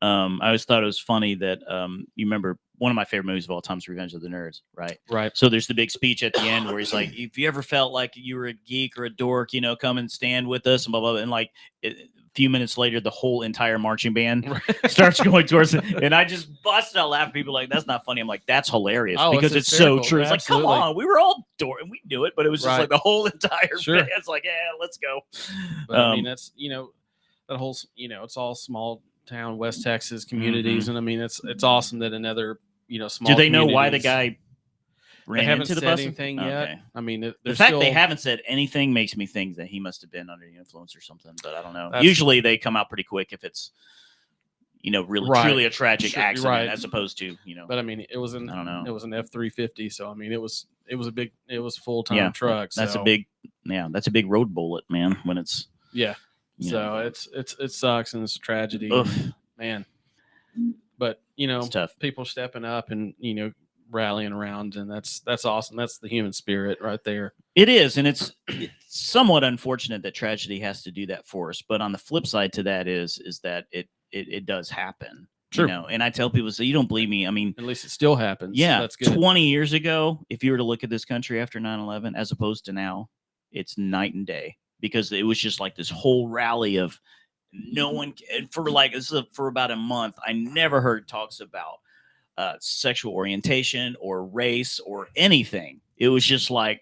Speaker 1: I always thought it was funny that you remember one of my favorite movies of all time is Revenge of the Nerds, right?
Speaker 2: Right.
Speaker 1: So there's the big speech at the end where he's like, if you ever felt like you were a geek or a dork, come and stand with us and blah, blah, blah. And like a few minutes later, the whole entire marching band starts going towards it. And I just busted out laughing. People like, that's not funny. I'm like, that's hilarious because it's so true. It's like, come on, we were all dork and we knew it, but it was just like the whole entire band's like, yeah, let's go.
Speaker 2: But I mean, that's, that whole, it's all small town West Texas communities. And I mean, it's awesome that another, small.
Speaker 1: Do they know why the guy ran
Speaker 2: haven't
Speaker 1: into the
Speaker 2: said
Speaker 1: bus?
Speaker 2: anything yet. Okay. I mean,
Speaker 1: the fact they haven't said anything makes me think that he must have been under the influence or something, but I don't know. Usually they come out pretty quick if it's, really truly a tragic accident as opposed to,
Speaker 2: But I mean, it was an F-350, so I mean, it was a full-time truck.
Speaker 1: That's
Speaker 2: so.
Speaker 1: That's a big road bullet, man. When it's
Speaker 2: so it sucks and it's a tragedy, man. But
Speaker 1: it's tough.
Speaker 2: People stepping up and rallying around, and that's awesome. That's the human spirit right there.
Speaker 1: It is, and it's somewhat unfortunate that tragedy has to do that for us. But on the flip side to that is that it does happen.
Speaker 2: True.
Speaker 1: And I tell people, so you don't believe me. I mean,
Speaker 2: at least it still happens.
Speaker 1: Yeah,
Speaker 2: so that's good.
Speaker 1: 20 years ago, if you were to look at this country after 9/11 as opposed to now, it's night and day because it was just like this whole rally of no one for about a month. I never heard talks about sexual orientation or race or anything. It was just like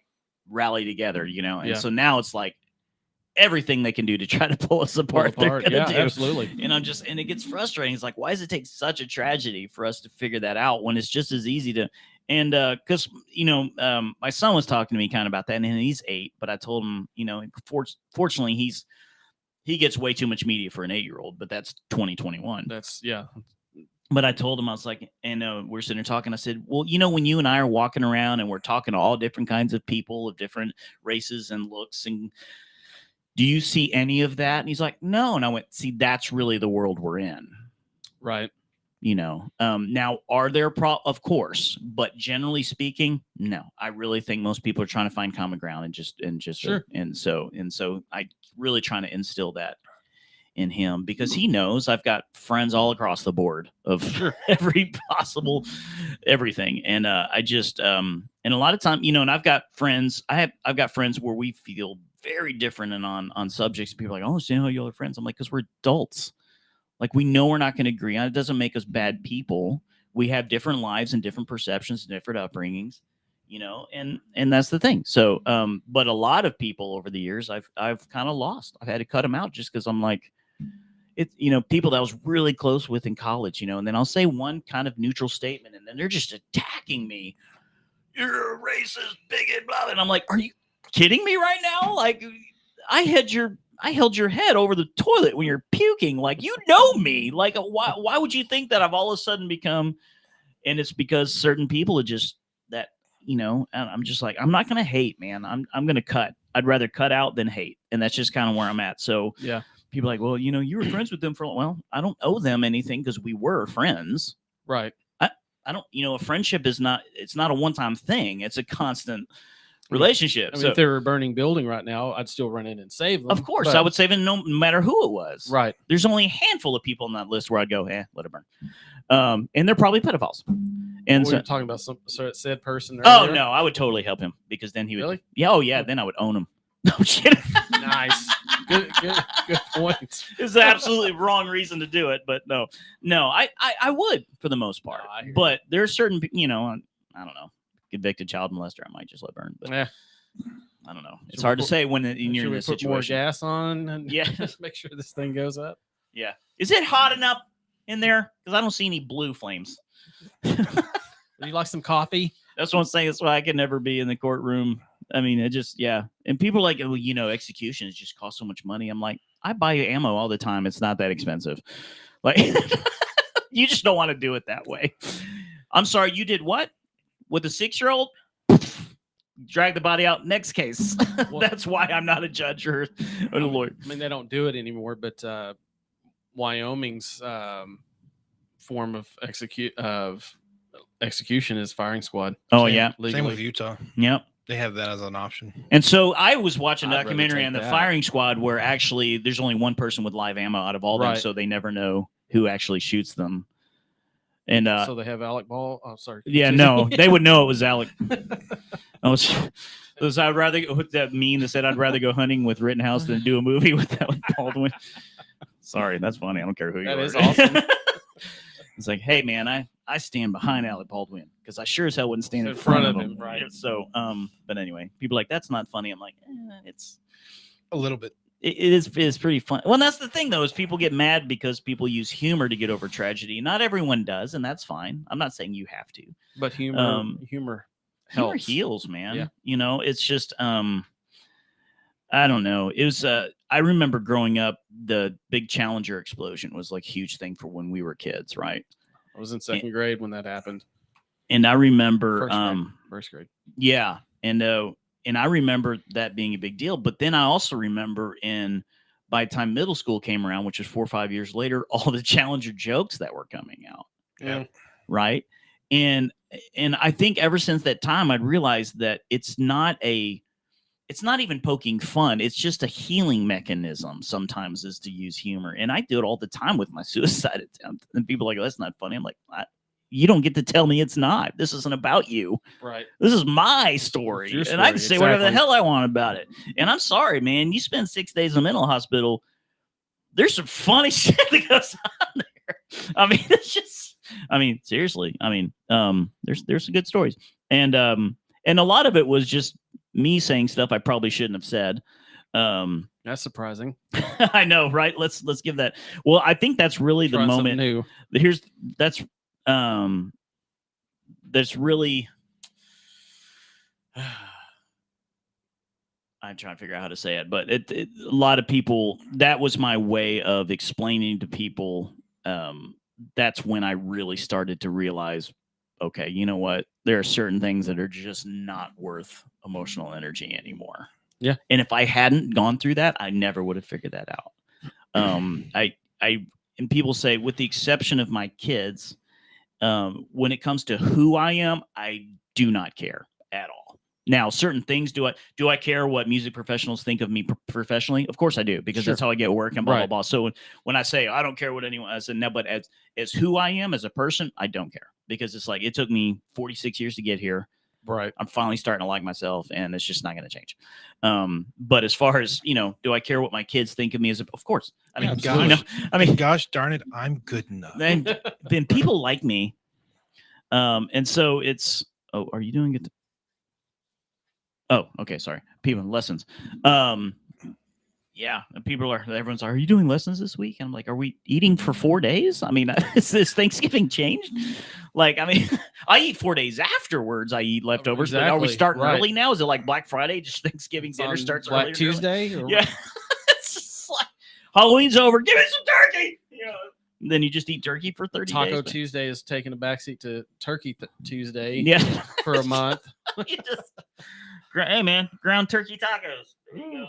Speaker 1: rally together, And so now it's like everything they can do to try to pull us apart. They're gonna do.
Speaker 2: Absolutely.
Speaker 1: And it gets frustrating. It's like, why does it take such a tragedy for us to figure that out when it's just as easy to? And because my son was talking to me kind of about that, and he's 8. But I told him, fortunately, he gets way too much media for an 8-year-old. But that's 2021. But I told him, I was like, and we're sitting there talking. I said, well, when you and I are walking around and we're talking to all different kinds of people of different races and looks, and do you see any of that? And he's like, no. And I went, see, that's really the world we're in.
Speaker 2: Right.
Speaker 1: Now, are there of course, but generally speaking, no. I really think most people are trying to find common ground and just
Speaker 2: sure.
Speaker 1: And so I really trying to instill that in him because he knows I've got friends all across the board of every possible everything. And I just and a lot of time, and I've got friends, I've got friends where we feel very different and on subjects. People are like, oh, so how y'all are friends? I'm like, because we're adults. Like we know we're not going to agree on it. It doesn't make us bad people. We have different lives and different perceptions and different upbringings, and that's the thing. So, but a lot of people over the years, I've kind of lost. I've had to cut them out just because I'm like, people that I was really close with in college, and then I'll say one kind of neutral statement, and then they're just attacking me. You're a racist, bigot, blah, blah. And I'm like, are you kidding me right now? Like, I held your head over the toilet when you're puking. Like, you know me. Like, why would you think that I've all of a sudden become? And it's because certain people are just that, and I'm just like, I'm not gonna hate, man. I'm gonna cut. I'd rather cut out than hate, and that's just kind of where I'm at. So
Speaker 2: Yeah.
Speaker 1: People are like, well, you were friends with them for a while. I don't owe them anything because we were friends.
Speaker 2: Right.
Speaker 1: I don't, a friendship it's not a one-time thing. It's a constant relationship.
Speaker 2: I mean,
Speaker 1: so,
Speaker 2: if they were a burning building right now, I'd still run in and save them.
Speaker 1: of course,
Speaker 2: but-
Speaker 1: I would save it no matter who it was.
Speaker 2: Right.
Speaker 1: There's only a handful of people on that list where I'd go, let it burn. And they're probably pedophiles. And
Speaker 2: You're talking about said person.
Speaker 1: oh
Speaker 2: earlier?
Speaker 1: no, I would totally help him because then he would.
Speaker 2: Really?
Speaker 1: Yeah. Oh yeah. Then I would own him. No shit.
Speaker 2: Nice. Good point.
Speaker 1: It's an absolutely wrong reason to do it, but no, I would for the most part.
Speaker 2: No, I hear
Speaker 1: but there are certain, I don't know, convicted child molester, I might just let burn. But
Speaker 2: Yeah.
Speaker 1: I don't know. It's
Speaker 2: Should we
Speaker 1: hard to
Speaker 2: put-
Speaker 1: say when you're
Speaker 2: Should
Speaker 1: in
Speaker 2: we
Speaker 1: this
Speaker 2: put more
Speaker 1: situation.
Speaker 2: gas on and
Speaker 1: Yeah.
Speaker 2: make sure this thing goes up?
Speaker 1: Yeah. Is it hot enough in there? Because I don't see any blue flames.
Speaker 2: Would you like some coffee?
Speaker 1: That's what I'm saying. That's why I could never be in the courtroom. I mean, it just, yeah. And people are like, well, executions just cost so much money. I'm like, I buy ammo all the time. It's not that expensive. Like, you just don't want to do it that way. I'm sorry. You did what? With a 6-year-old? Drag the body out. Next case.
Speaker 2: Well-
Speaker 1: That's why I'm not a judge or a lawyer.
Speaker 2: I mean, they don't do it anymore, but Wyoming's form of execution is firing squad.
Speaker 1: Oh,
Speaker 3: Same-
Speaker 1: yeah.
Speaker 3: Same with
Speaker 2: Legally.
Speaker 3: Utah.
Speaker 1: Yep.
Speaker 3: They have that as an option.
Speaker 1: And so I was watching a
Speaker 2: I'd rather
Speaker 1: documentary
Speaker 2: take
Speaker 1: on the
Speaker 2: that.
Speaker 1: firing squad where actually there's only one person with live ammo out of all them,
Speaker 2: Right.
Speaker 1: so they never know who actually shoots them. And
Speaker 2: So they have Alec Ball. Oh, sorry.
Speaker 1: yeah, no, they would know it was Alec. I'd rather that meme that said I'd rather go hunting with Rittenhouse than do a movie with Alec Baldwin. Sorry, that's funny. I don't care who you
Speaker 2: That
Speaker 1: are.
Speaker 2: is awesome.
Speaker 1: It's like, hey man, I stand behind Alec Baldwin because I sure as hell wouldn't stand in
Speaker 2: In
Speaker 1: front
Speaker 2: front
Speaker 1: of
Speaker 2: of
Speaker 1: him.
Speaker 2: him, right.
Speaker 1: So, but anyway, people are like, that's not funny. I'm like, it's.
Speaker 3: A little bit.
Speaker 1: It's pretty fun. Well, that's the thing, though, is people get mad because people use humor to get over tragedy. Not everyone does, and that's fine. I'm not saying you have to.
Speaker 2: But humor
Speaker 1: Humor
Speaker 2: helps.
Speaker 1: Humor heals, man.
Speaker 2: Yeah.
Speaker 1: It's just I don't know. It was I remember growing up, the big Challenger explosion was like a huge thing for when we were kids, right?
Speaker 2: I was in second grade when that happened.
Speaker 1: And I remember
Speaker 2: First grade.
Speaker 1: yeah, and I remember that being a big deal. But then I also remember by the time middle school came around, which was 4 or 5 years later, all the Challenger jokes that were coming out.
Speaker 2: Yeah.
Speaker 1: Right. And I think ever since that time, I'd realized that it's not even poking fun. It's just a healing mechanism sometimes is to use humor. And I do it all the time with my suicide attempt. And people are like, oh, that's not funny. I'm like, you don't get to tell me it's not. This isn't about you.
Speaker 2: Right.
Speaker 1: This is my story.
Speaker 2: It's your
Speaker 1: And I can
Speaker 2: story,
Speaker 1: say whatever the
Speaker 2: exactly.
Speaker 1: hell I want about it. And I'm sorry, man. You spend 6 days in a mental hospital. There's some funny shit that goes on there. I mean, seriously. I mean, there's some good stories. And a lot of it was just me saying stuff I probably shouldn't have said.
Speaker 2: That's surprising.
Speaker 1: I know, right? Let's give that. Well, I think that's really the
Speaker 2: Trying
Speaker 1: moment.
Speaker 2: something new.
Speaker 1: That's really I'm trying to figure out how to say it, but a lot of people, that was my way of explaining to people. That's when I really started to realize, okay, you know what? There are certain things that are just not worth emotional energy anymore.
Speaker 2: Yeah.
Speaker 1: And if I hadn't gone through that, I never would have figured that out. And people say, with the exception of my kids, when it comes to who I am, I do not care at all. Now, certain things, do I care what music professionals think of me professionally? Of course I do, because that's how I get work and blah, blah, blah. So when I say I don't care what anyone else, no, but as who I am as a person, I don't care, because it's like, it took me 46 years to get here.
Speaker 2: Right.
Speaker 1: I'm finally starting to like myself, and it's just not going to change. But as far as, do I care what my kids think of me of course. I mean,
Speaker 3: Gosh darn it, I'm good enough.
Speaker 1: then people like me. And so it's, oh, are you doing it? Oh, okay. Sorry. People lessons. Yeah, and everyone's like, are you doing lessons this week? And I'm like, are we eating for 4 days? I mean, is this Thanksgiving changed? Like, I mean, I eat 4 days afterwards. I eat leftovers, but are we
Speaker 2: Exactly,
Speaker 1: starting
Speaker 2: right.
Speaker 1: early now? Is it like Black Friday? Just Thanksgiving
Speaker 2: It's
Speaker 1: dinner
Speaker 2: on
Speaker 1: starts
Speaker 2: Black
Speaker 1: earlier?
Speaker 2: Tuesday? Or
Speaker 1: Yeah. It's just like, Halloween's over. Give me some turkey. You know, and then you just eat turkey for 30
Speaker 2: Taco
Speaker 1: days.
Speaker 2: Tuesday is taking a backseat to Turkey Tuesday
Speaker 1: Yeah.
Speaker 2: for a month.
Speaker 1: You just, hey, man, ground turkey tacos. There you go.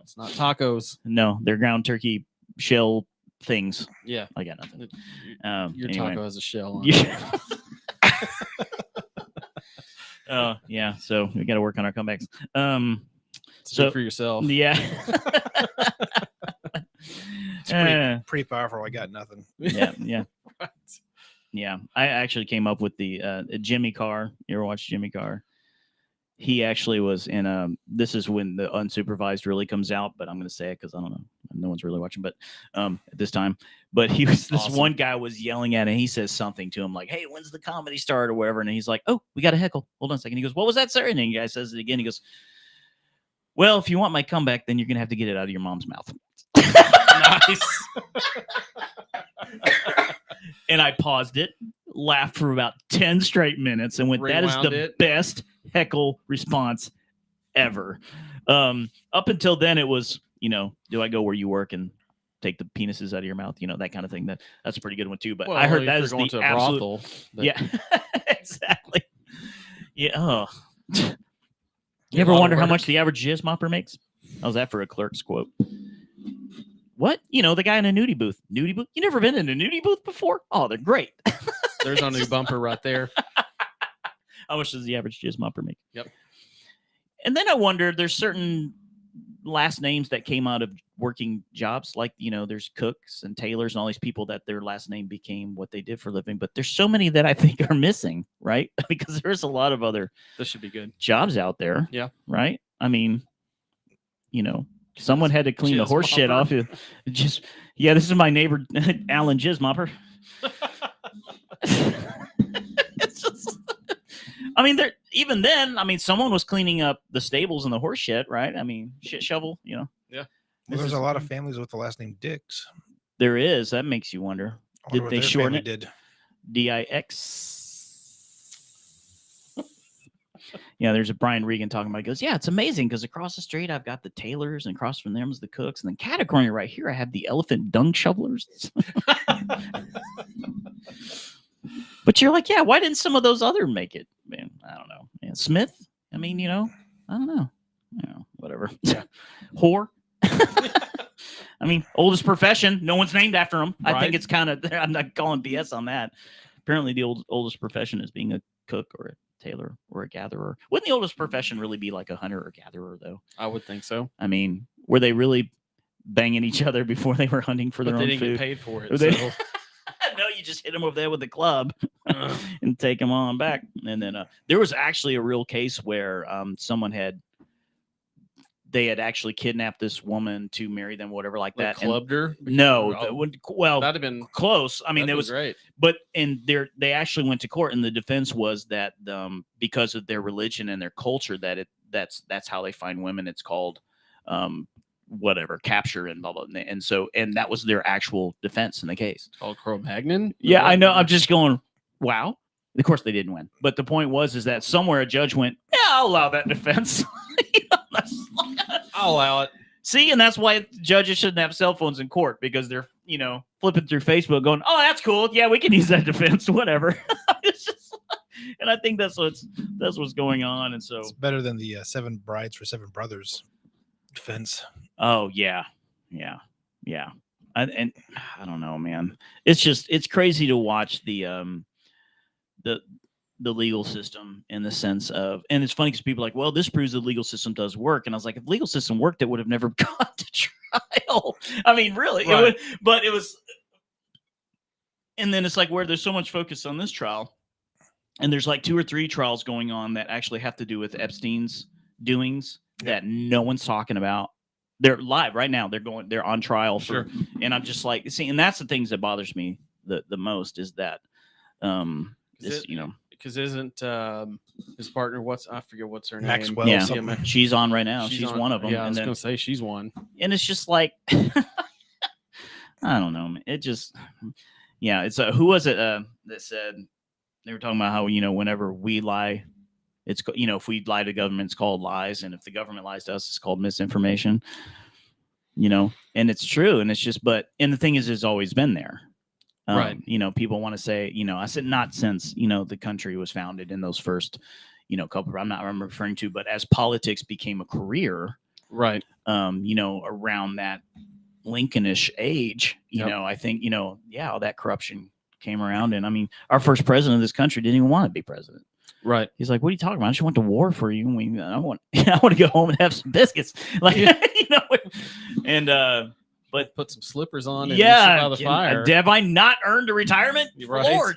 Speaker 2: It's not tacos.
Speaker 1: No, they're ground turkey shell things.
Speaker 2: Yeah.
Speaker 1: I got nothing.
Speaker 2: Your
Speaker 1: Anyway.
Speaker 2: taco has a shell on it.
Speaker 1: Yeah. Yeah. So we got to work on our comebacks.
Speaker 2: Speak for yourself.
Speaker 1: Yeah.
Speaker 3: It's pretty powerful. I got nothing.
Speaker 1: Yeah. Yeah.
Speaker 2: Right.
Speaker 1: Yeah. I actually came up with the Jimmy Carr. You ever watch Jimmy Carr? He actually was in this is when the Unsupervised really comes out, but I'm going to say it because I don't know. No one's really watching, but at this time. But he was this
Speaker 2: Awesome.
Speaker 1: one guy was yelling at him. He says something to him like, hey, when's the comedy start or whatever? And he's like, oh, we got a heckle. Hold on a second. He goes, what was that, sir? And then the guy says it again. He goes, well, if you want my comeback, then you're going to have to get it out of your mom's mouth.
Speaker 2: Nice.
Speaker 1: And I paused it, laughed for about 10 straight minutes, and went, that is
Speaker 2: Rewound
Speaker 1: the
Speaker 2: it.
Speaker 1: best heckle response ever. Up until then, it was, do I go where you work and take the penises out of your mouth? That kind of thing. That's a pretty good one, too. But
Speaker 2: Well,
Speaker 1: I heard
Speaker 2: if
Speaker 1: that
Speaker 2: you're
Speaker 1: is
Speaker 2: going
Speaker 1: the
Speaker 2: to a
Speaker 1: absolute...
Speaker 2: brothel. But
Speaker 1: Yeah, exactly. Yeah. Oh. You
Speaker 2: a
Speaker 1: ever
Speaker 2: lot of
Speaker 1: wonder how
Speaker 2: work.
Speaker 1: much the average jizz mopper makes? How's that for a clerk's quote? What? The guy in a nudie booth. Nudie booth? You never been in a nudie booth before? Oh, they're great.
Speaker 2: There's our new bumper right there.
Speaker 1: How much does the average jizz mopper make?
Speaker 2: Yep.
Speaker 1: And then I wonder, there's certain last names that came out of working jobs. Like, there's cooks and tailors and all these people that their last name became what they did for a living. But there's so many that I think are missing, right? Because there's a lot of other
Speaker 2: This should be good.
Speaker 1: jobs out there.
Speaker 2: Yeah.
Speaker 1: Right? I mean, someone had to clean the
Speaker 2: Jizz
Speaker 1: horse shit
Speaker 2: mopper.
Speaker 1: off you. This is my neighbor, Alan Jizz Mopper. It's just, even then, someone was cleaning up the stables and the horse shit, right? Shit shovel,
Speaker 3: Well, there's a lot of families with the last name Dix.
Speaker 1: There is. That makes you wonder.
Speaker 3: I wonder
Speaker 1: Did
Speaker 3: what
Speaker 1: they
Speaker 3: their
Speaker 1: shorten
Speaker 3: family
Speaker 1: it?
Speaker 3: Did.
Speaker 1: D-I-X. Yeah, there's a Brian Regan talking about. He goes, yeah, it's amazing because across the street I've got the tailors, and across from them is the cooks, and then category right here I have the elephant dung shovelers. But you're like, yeah, why didn't some of those other make it? Man, I don't know. Man, Smith? I don't know. Whatever.
Speaker 2: Yeah.
Speaker 1: Whore. Oldest profession. No one's named after him. I
Speaker 2: Right.
Speaker 1: think it's kind of, I'm not calling BS on that. Apparently the oldest profession is being a cook or a tailor or a gatherer. Wouldn't the oldest profession really be like a hunter or gatherer, though?
Speaker 2: I would think so.
Speaker 1: Were they really banging each other before they were hunting for
Speaker 2: But
Speaker 1: their
Speaker 2: they
Speaker 1: own
Speaker 2: didn't
Speaker 1: food?
Speaker 2: get paid for
Speaker 1: Or
Speaker 2: it.
Speaker 1: they-
Speaker 2: So.
Speaker 1: No, you just hit them over there with a club and take them on back. And then there was actually a real case where they had actually kidnapped this woman to marry them, whatever, like that. And
Speaker 2: Clubbed her?
Speaker 1: no,
Speaker 2: Oh, that'd have been
Speaker 1: close. There was
Speaker 2: great.
Speaker 1: But they actually went to court, and the defense was that because of their religion and their culture, that's how they find women. It's called whatever, capture and blah blah. And that was their actual defense in the case.
Speaker 2: It's called Cro-Magnon?
Speaker 1: Yeah, I know. I'm just going, wow. Of course they didn't win, but the point was that somewhere a judge went, yeah, I'll allow that defense.
Speaker 2: I'll allow it.
Speaker 1: See, and that's why judges shouldn't have cell phones in court, because they're flipping through Facebook going, oh, that's cool. Yeah, we can use that defense, whatever. It's just, and I think that's what's going on. And so
Speaker 3: It's better than the 7 brides for 7 brothers defense.
Speaker 1: oh yeah. And I don't know, man. It's crazy to watch the legal system in the sense of, and it's funny because people are like, well, this proves the legal system does work. And I was like, if the legal system worked, it would have never gone to trial. Really,
Speaker 2: Right.
Speaker 1: but it was. And then it's like, where there's so much focus on this trial, and there's like 2 or 3 trials going on that actually have to do with Epstein's doings that no one's talking about. They're live right now. They're on trial for, and I'm just like, see, and that's the things that bothers me the most is that,
Speaker 2: It because isn't his partner? I forget what's her name.
Speaker 3: Maxwell.
Speaker 1: Yeah.
Speaker 3: something.
Speaker 1: She's on right now. She's
Speaker 2: on-
Speaker 1: one of them.
Speaker 2: Yeah, I
Speaker 1: and
Speaker 2: was
Speaker 1: then,
Speaker 2: gonna say she's one.
Speaker 1: and it's just like I don't know, man. It just it's who was it that said they were talking about how whenever we lie, it's if we lie to government, it's called lies, and if the government lies to us, it's called misinformation. And it's true, and it's just and the thing is, it's always been there.
Speaker 2: Right.
Speaker 1: People want to say, I said not since the country was founded in those first couple. I'm referring to, but as politics became a career,
Speaker 2: Right.
Speaker 1: around that Lincolnish age,
Speaker 2: Yep.
Speaker 1: I think, all that corruption came around. And I mean, our first president of this country didn't even want to be president.
Speaker 2: Right.
Speaker 1: He's like, what are you talking about? I just went to war for you. And I want to go home and have some biscuits. Like, and, but
Speaker 2: put some slippers on and
Speaker 1: yeah,
Speaker 2: sit by the fire.
Speaker 1: have I not earned a retirement?
Speaker 2: Right.
Speaker 1: Lord,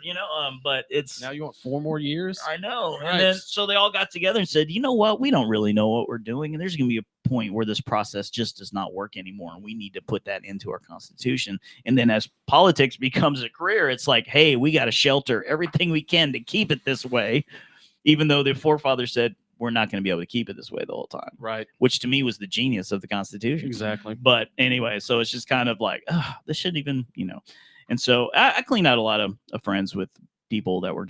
Speaker 1: but it's
Speaker 2: Now you want 4 more years?
Speaker 1: I know.
Speaker 2: Right.
Speaker 1: And then so they all got together and said, you know what? We don't really know what we're doing. And there's going to be a point where this process just does not work anymore. And we need to put that into our Constitution. And then as politics becomes a career, it's like, hey, we got to shelter everything we can to keep it this way, even though the forefathers said we're not going to be able to keep it this way the whole time.
Speaker 2: Right.
Speaker 1: Which to me was the genius of the Constitution.
Speaker 2: Exactly.
Speaker 1: But anyway, so it's just kind of like, this shouldn't even, And so I cleaned out a lot of friends with people that were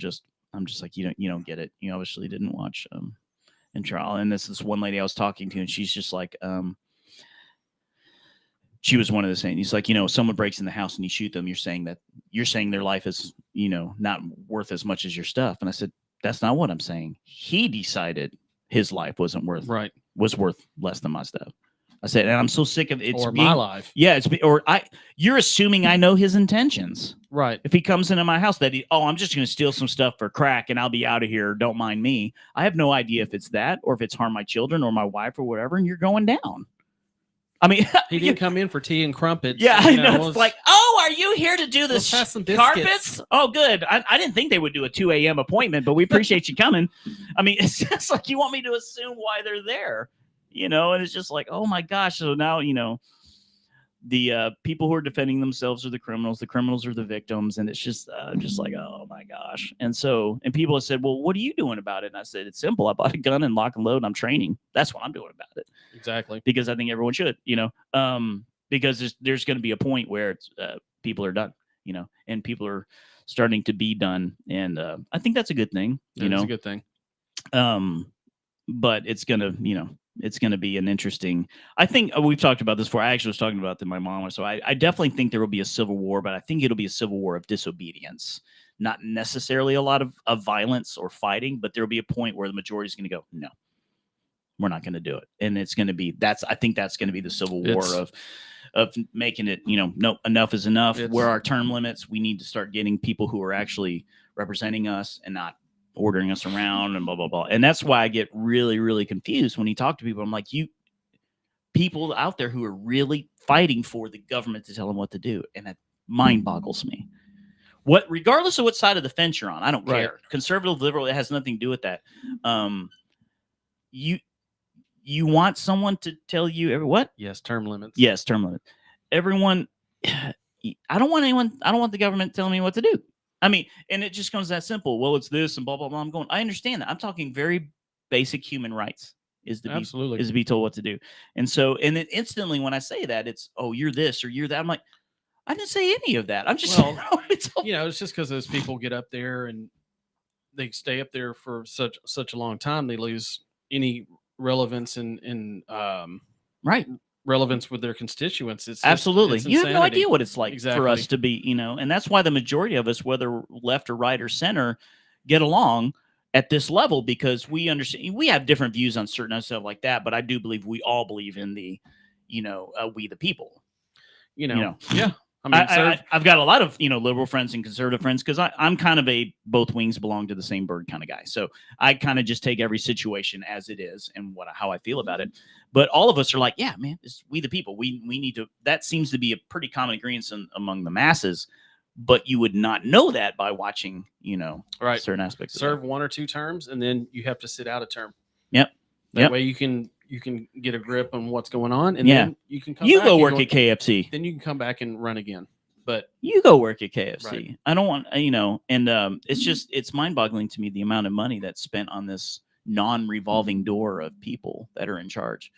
Speaker 1: I'm just like, you don't get it. You obviously didn't watch in trial. And this one lady I was talking to, and she's just like, she was one of the saying, he's like, someone breaks in the house and you shoot them. You're saying their life is, not worth as much as your stuff. And I said, that's not what I'm saying. He decided his life was worth less than my stuff. I said, and I'm so sick of it.
Speaker 2: My life.
Speaker 1: Yeah, you're assuming I know his intentions.
Speaker 2: Right.
Speaker 1: If he comes into my house I'm just going to steal some stuff for crack and I'll be out of here. Don't mind me. I have no idea if it's that or if it's harm my children or my wife or whatever, and you're going down. I mean,
Speaker 2: he didn't come in for tea and crumpets.
Speaker 1: Yeah, I know. It's like, are you here to do this
Speaker 2: pass some
Speaker 1: carpets? Oh, good. I didn't think they would do a 2 a.m. appointment, but we appreciate you coming. I mean, it's just like you want me to assume why they're there, and it's just like, oh my gosh. So now, the people who are defending themselves are the criminals are the victims. And it's just like, oh my gosh. And people have said, well, what are you doing about it? And I said, it's simple. I bought a gun and lock and load and I'm training. That's what I'm doing about it.
Speaker 2: Exactly.
Speaker 1: Because I think everyone should, because there's going to be a point where it's, people are done, and people are starting to be done. And I think that's a good thing,
Speaker 2: It's a good thing.
Speaker 1: But it's going to, it's going to be an interesting, I think we've talked about this before. I actually was talking about it to my mom. So I definitely think there will be a civil war, but I think it'll be a civil war of disobedience, not necessarily a lot of violence or fighting, but there'll be a point where the majority is going to go, no, we're not going to do it. And it's going to be, I think that's going to be the civil war of making it, no, enough is enough. Where our term limits, we need to start getting people who are actually representing us and not ordering us around and blah, blah, blah. And that's why I get really, really confused when you talk to people. I'm like, people out there who are really fighting for the government to tell them what to do. And that mind boggles me. Regardless of what side of the fence you're on, I don't care. Conservative, liberal, it has nothing to do with that. You want someone to tell you what?
Speaker 2: Yes, term limits.
Speaker 1: Yes, term limit. Everyone, I don't want the government telling me what to do. I mean, and it just comes that simple. Well, it's this and blah, blah, blah. I'm going, I understand that. I'm talking very basic human rights is to be told what to do. And then instantly when I say that, it's, oh, you're this or you're that. I'm like, I didn't say any of that. I'm just,
Speaker 2: it's just because those people get up there and they stay up there for such a long time, they lose any relevance and relevance with their constituents. It's
Speaker 1: absolutely.
Speaker 2: It's
Speaker 1: you have no idea what it's like for us
Speaker 2: Exactly.
Speaker 1: to be, and that's why the majority of us, whether left or right or center, get along at this level, because we understand we have different views on certain stuff like that. But I do believe we all believe in the, we the people,
Speaker 2: Yeah. I mean,
Speaker 1: I've got a lot of, liberal friends and conservative friends because I'm kind of a both wings belong to the same bird kind of guy. So I kind of just take every situation as it is and how I feel about it. But all of us are like, yeah, man, it's we the people. We need to. That seems to be a pretty common agreement among the masses. But you would not know that by watching, certain aspects.
Speaker 2: Serve 1 or 2 terms, and then you have to sit out a term.
Speaker 1: Yep.
Speaker 2: That way you can get a grip on what's going on, and then you can come
Speaker 1: you
Speaker 2: back
Speaker 1: go work at KFC.
Speaker 2: Then you can come back and run again. But
Speaker 1: you go work at KFC.
Speaker 2: Right.
Speaker 1: I don't want, and it's mind-boggling to me the amount of money that's spent on this non-revolving door of people that are in charge.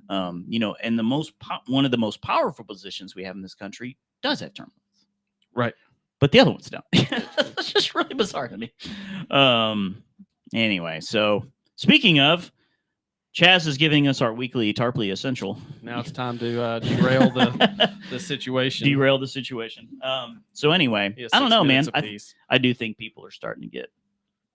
Speaker 1: And one of the most powerful positions we have in this country does have term limits.
Speaker 2: Right.
Speaker 1: But the other ones don't. It's just really bizarre to me. Anyway, so speaking of, Chaz is giving us our weekly Tarpley Essential.
Speaker 2: now it's time to derail the situation.
Speaker 1: Derail the situation. So anyway,
Speaker 2: Yeah,
Speaker 1: I don't
Speaker 2: 6
Speaker 1: know, man.
Speaker 2: minutes apiece.
Speaker 1: I do think people are starting to get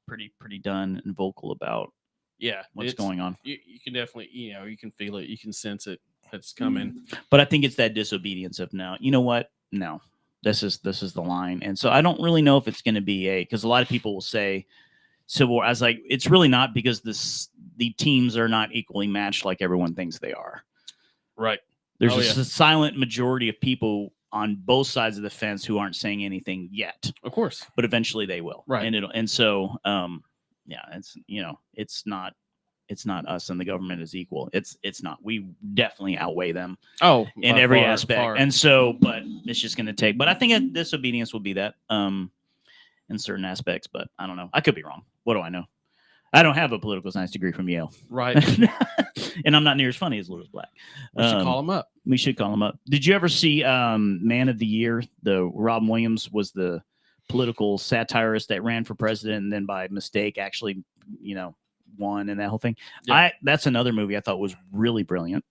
Speaker 1: pretty done and vocal about
Speaker 2: Yeah,
Speaker 1: what's going on.
Speaker 2: You can definitely, you can feel it, you can sense it. It's coming.
Speaker 1: But I think it's that disobedience of now. You know what? No, this is the line. And so I don't really know if it's going to be because a lot of people will say Civil War. I was like, it's really not, because the teams are not equally matched like everyone thinks they are.
Speaker 2: Right.
Speaker 1: There's
Speaker 2: Oh,
Speaker 1: a silent majority of people on both sides of the fence who aren't saying anything yet,
Speaker 2: Of course.
Speaker 1: but eventually they will.
Speaker 2: Right.
Speaker 1: And so it's not us and the government is equal. It's not. We definitely outweigh them
Speaker 2: Oh,
Speaker 1: in
Speaker 2: by
Speaker 1: every
Speaker 2: far,
Speaker 1: aspect.
Speaker 2: far.
Speaker 1: And so, but it's just going to take. But I think disobedience will be that in certain aspects. But I don't know. I could be wrong. What do I know? I don't have a political science degree from Yale,
Speaker 2: Right.
Speaker 1: and I'm not near as funny as Lewis Black.
Speaker 2: We should call him up.
Speaker 1: We should call him up. Did you ever see Man of the Year? The Robin Williams was the political satirist that ran for president and then by mistake actually, won and that whole thing.
Speaker 2: Yeah.
Speaker 1: That's another movie I thought was really brilliant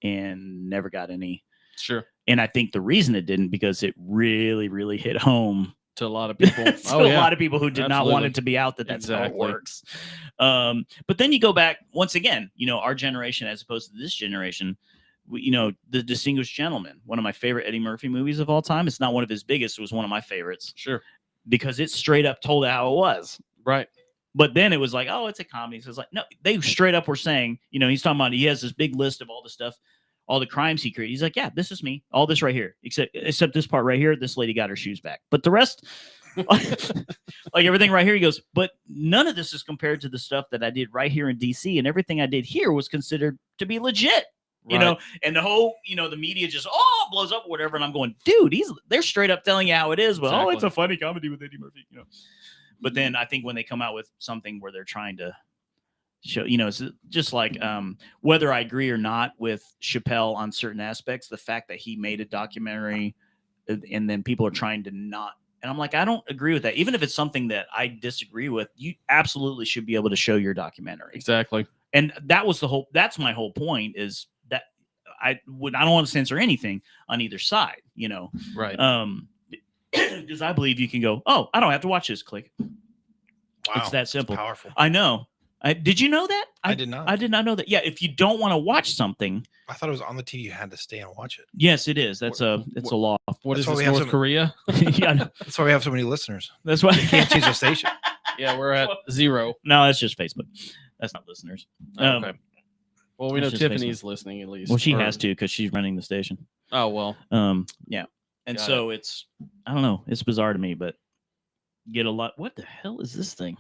Speaker 1: and never got any.
Speaker 2: Sure.
Speaker 1: And I think the reason it didn't, because it really, really hit home
Speaker 2: To a lot of people.
Speaker 1: to a lot of people who did not want
Speaker 2: Absolutely.
Speaker 1: it to be out that's how it
Speaker 2: Exactly.
Speaker 1: works. But then you go back once again, our generation as opposed to this generation, The Distinguished Gentleman, one of my favorite Eddie Murphy movies of all time. It's not one of his biggest. It was one of my favorites
Speaker 2: Sure.
Speaker 1: because it straight up told how it was.
Speaker 2: Right.
Speaker 1: But then it was like, oh, it's a comedy. So it's like, no, they straight up were saying, he's talking about, he has this big list of all the stuff, all the crimes he created. He's like, yeah, this is me. All this right here, except this part right here. This lady got her shoes back. But the rest, like everything right here, he goes, but none of this is compared to the stuff that I did right here in DC. And everything I did here was considered to be legit.
Speaker 2: Right.
Speaker 1: And the whole, the media just blows up or whatever. And I'm going, dude, they're straight up telling you how it is. But
Speaker 2: Exactly.
Speaker 1: it's a funny comedy with Eddie Murphy, But then I think when they come out with something where they're trying to show, it's just like whether I agree or not with Chappelle on certain aspects, the fact that he made a documentary and then people are trying to not. And I'm like, I don't agree with that. Even if it's something that I disagree with, you absolutely should be able to show your documentary.
Speaker 2: Exactly.
Speaker 1: And that's my whole point is that I don't want to censor anything on either side,
Speaker 2: Right.
Speaker 1: because I believe you can go, oh, I don't have to watch this. Click.
Speaker 3: Wow,
Speaker 1: It's that simple.
Speaker 3: Powerful.
Speaker 1: I know. Did you know that?
Speaker 3: I did not.
Speaker 1: I did not know that. Yeah, if you don't want to watch something,
Speaker 3: I thought it was on the TV. You had to stay and watch it.
Speaker 1: yes, it is. It's a law.
Speaker 2: What is
Speaker 3: That's why
Speaker 2: this,
Speaker 3: we have
Speaker 2: North
Speaker 3: some-
Speaker 2: Korea?
Speaker 1: Yeah,
Speaker 3: That's why we have so many listeners.
Speaker 1: that's why
Speaker 3: You can't change the station.
Speaker 2: Yeah, we're at 0.
Speaker 1: No, that's just Facebook. That's not listeners.
Speaker 2: Okay. Well, we know
Speaker 1: it's just
Speaker 2: Tiffany's listening at least.
Speaker 1: Well, she
Speaker 2: Or-
Speaker 1: has to because she's running the station.
Speaker 2: Oh, well.
Speaker 1: Yeah, and
Speaker 2: Got
Speaker 1: so it's I don't know. It's bizarre to me, but get a lot. What the hell is this thing?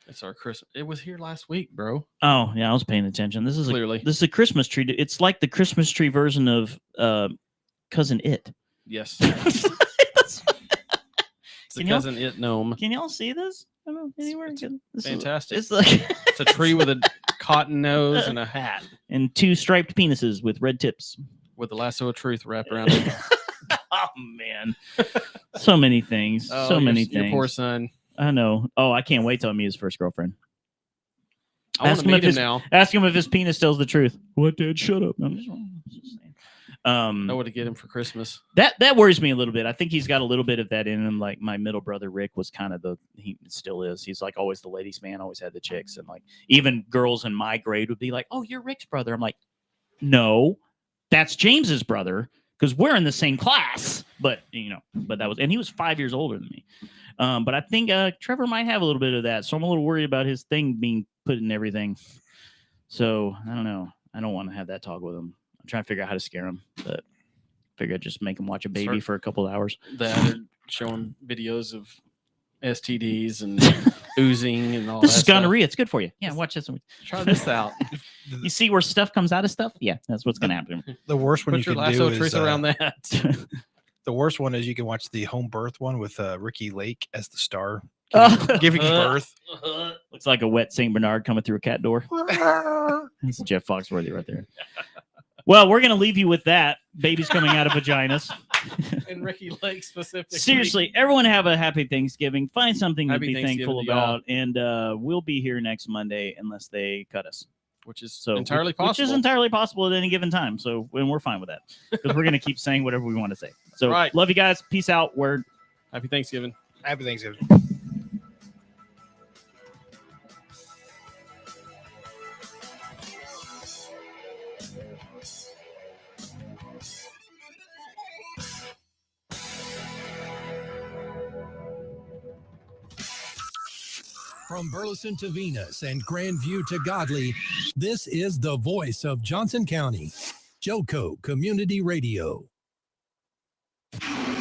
Speaker 2: It's our Christmas. It was here last week, bro.
Speaker 1: Oh yeah, I was paying attention. This is
Speaker 2: Clearly.
Speaker 1: this is a Christmas tree. It's like the Christmas tree version of Cousin It.
Speaker 2: Yes.
Speaker 1: It's
Speaker 2: It's the
Speaker 1: Can y'all-
Speaker 2: cousin It gnome.
Speaker 1: Can y'all see this? I don't know anywhere.
Speaker 2: It's
Speaker 1: This is-
Speaker 2: fantastic.
Speaker 1: It's like
Speaker 2: It's a tree with a cotton nose and a hat
Speaker 1: and 2 striped penises with red tips.
Speaker 2: with a lasso of truth wrapped around it.
Speaker 1: Oh man, so many things.
Speaker 2: Oh,
Speaker 1: so many
Speaker 2: your
Speaker 1: things.
Speaker 2: poor son.
Speaker 1: I know. Oh, I can't wait till I meet his first girlfriend.
Speaker 2: I want
Speaker 1: Ask
Speaker 2: to
Speaker 1: him
Speaker 2: meet
Speaker 1: if
Speaker 2: him
Speaker 1: his-
Speaker 2: now.
Speaker 1: Ask him if his penis tells the truth. What, Dad? Shut up. No, I'm just saying.
Speaker 2: Know what to get him for Christmas.
Speaker 1: That worries me a little bit. I think he's got a little bit of that in him. Like my middle brother Rick was kind of he still is. He's like always the ladies' man, always had the chicks, and like even girls in my grade would be like, "Oh, you're Rick's brother." I'm like, "No, that's James's brother because we're in the same class." But that was, and he was 5 years older than me. But I think Trevor might have a little bit of that, so I'm a little worried about his thing being put in everything. So I don't know. I don't want to have that talk with him. I'm trying to figure out how to scare him, but figure I'd just make him watch a baby
Speaker 2: Start-
Speaker 1: for a couple of hours.
Speaker 2: That are showing videos of STDs and oozing and all
Speaker 1: This
Speaker 2: that
Speaker 1: is
Speaker 2: stuff.
Speaker 1: gonorrhea. It's good for you. Yeah, watch this.
Speaker 2: Try this out.
Speaker 1: You see where stuff comes out of stuff? Yeah, that's what's going to happen.
Speaker 3: The worst one
Speaker 2: Put
Speaker 3: you
Speaker 2: your
Speaker 3: can
Speaker 2: lasso
Speaker 3: do
Speaker 2: of truth
Speaker 3: is
Speaker 2: around that.
Speaker 3: the The worst one is you can watch the home birth one with Ricky Lake as the star giving birth.
Speaker 1: Looks like a wet St. Bernard coming through a cat door. That's Jeff Foxworthy right there. Well, we're going to leave you with that. Babies coming out of vaginas.
Speaker 2: And Ricky Lake specifically.
Speaker 1: Seriously, everyone have a happy Thanksgiving. Find something to
Speaker 2: Happy
Speaker 1: be
Speaker 2: Thanksgiving
Speaker 1: thankful
Speaker 2: to y'all.
Speaker 1: about. And we'll be here next Monday unless they cut us.
Speaker 2: Which is
Speaker 1: So
Speaker 2: entirely possible.
Speaker 1: Which is entirely possible at any given time. So and we're fine with that because we're going to keep saying whatever we want to say. So
Speaker 2: Right.
Speaker 1: Love you guys. Peace out. Word.
Speaker 2: Happy Thanksgiving.
Speaker 3: Happy Thanksgiving.
Speaker 7: From Burleson to Venus and Grandview to Godley, this is the voice of Johnson County, Joco Community Radio.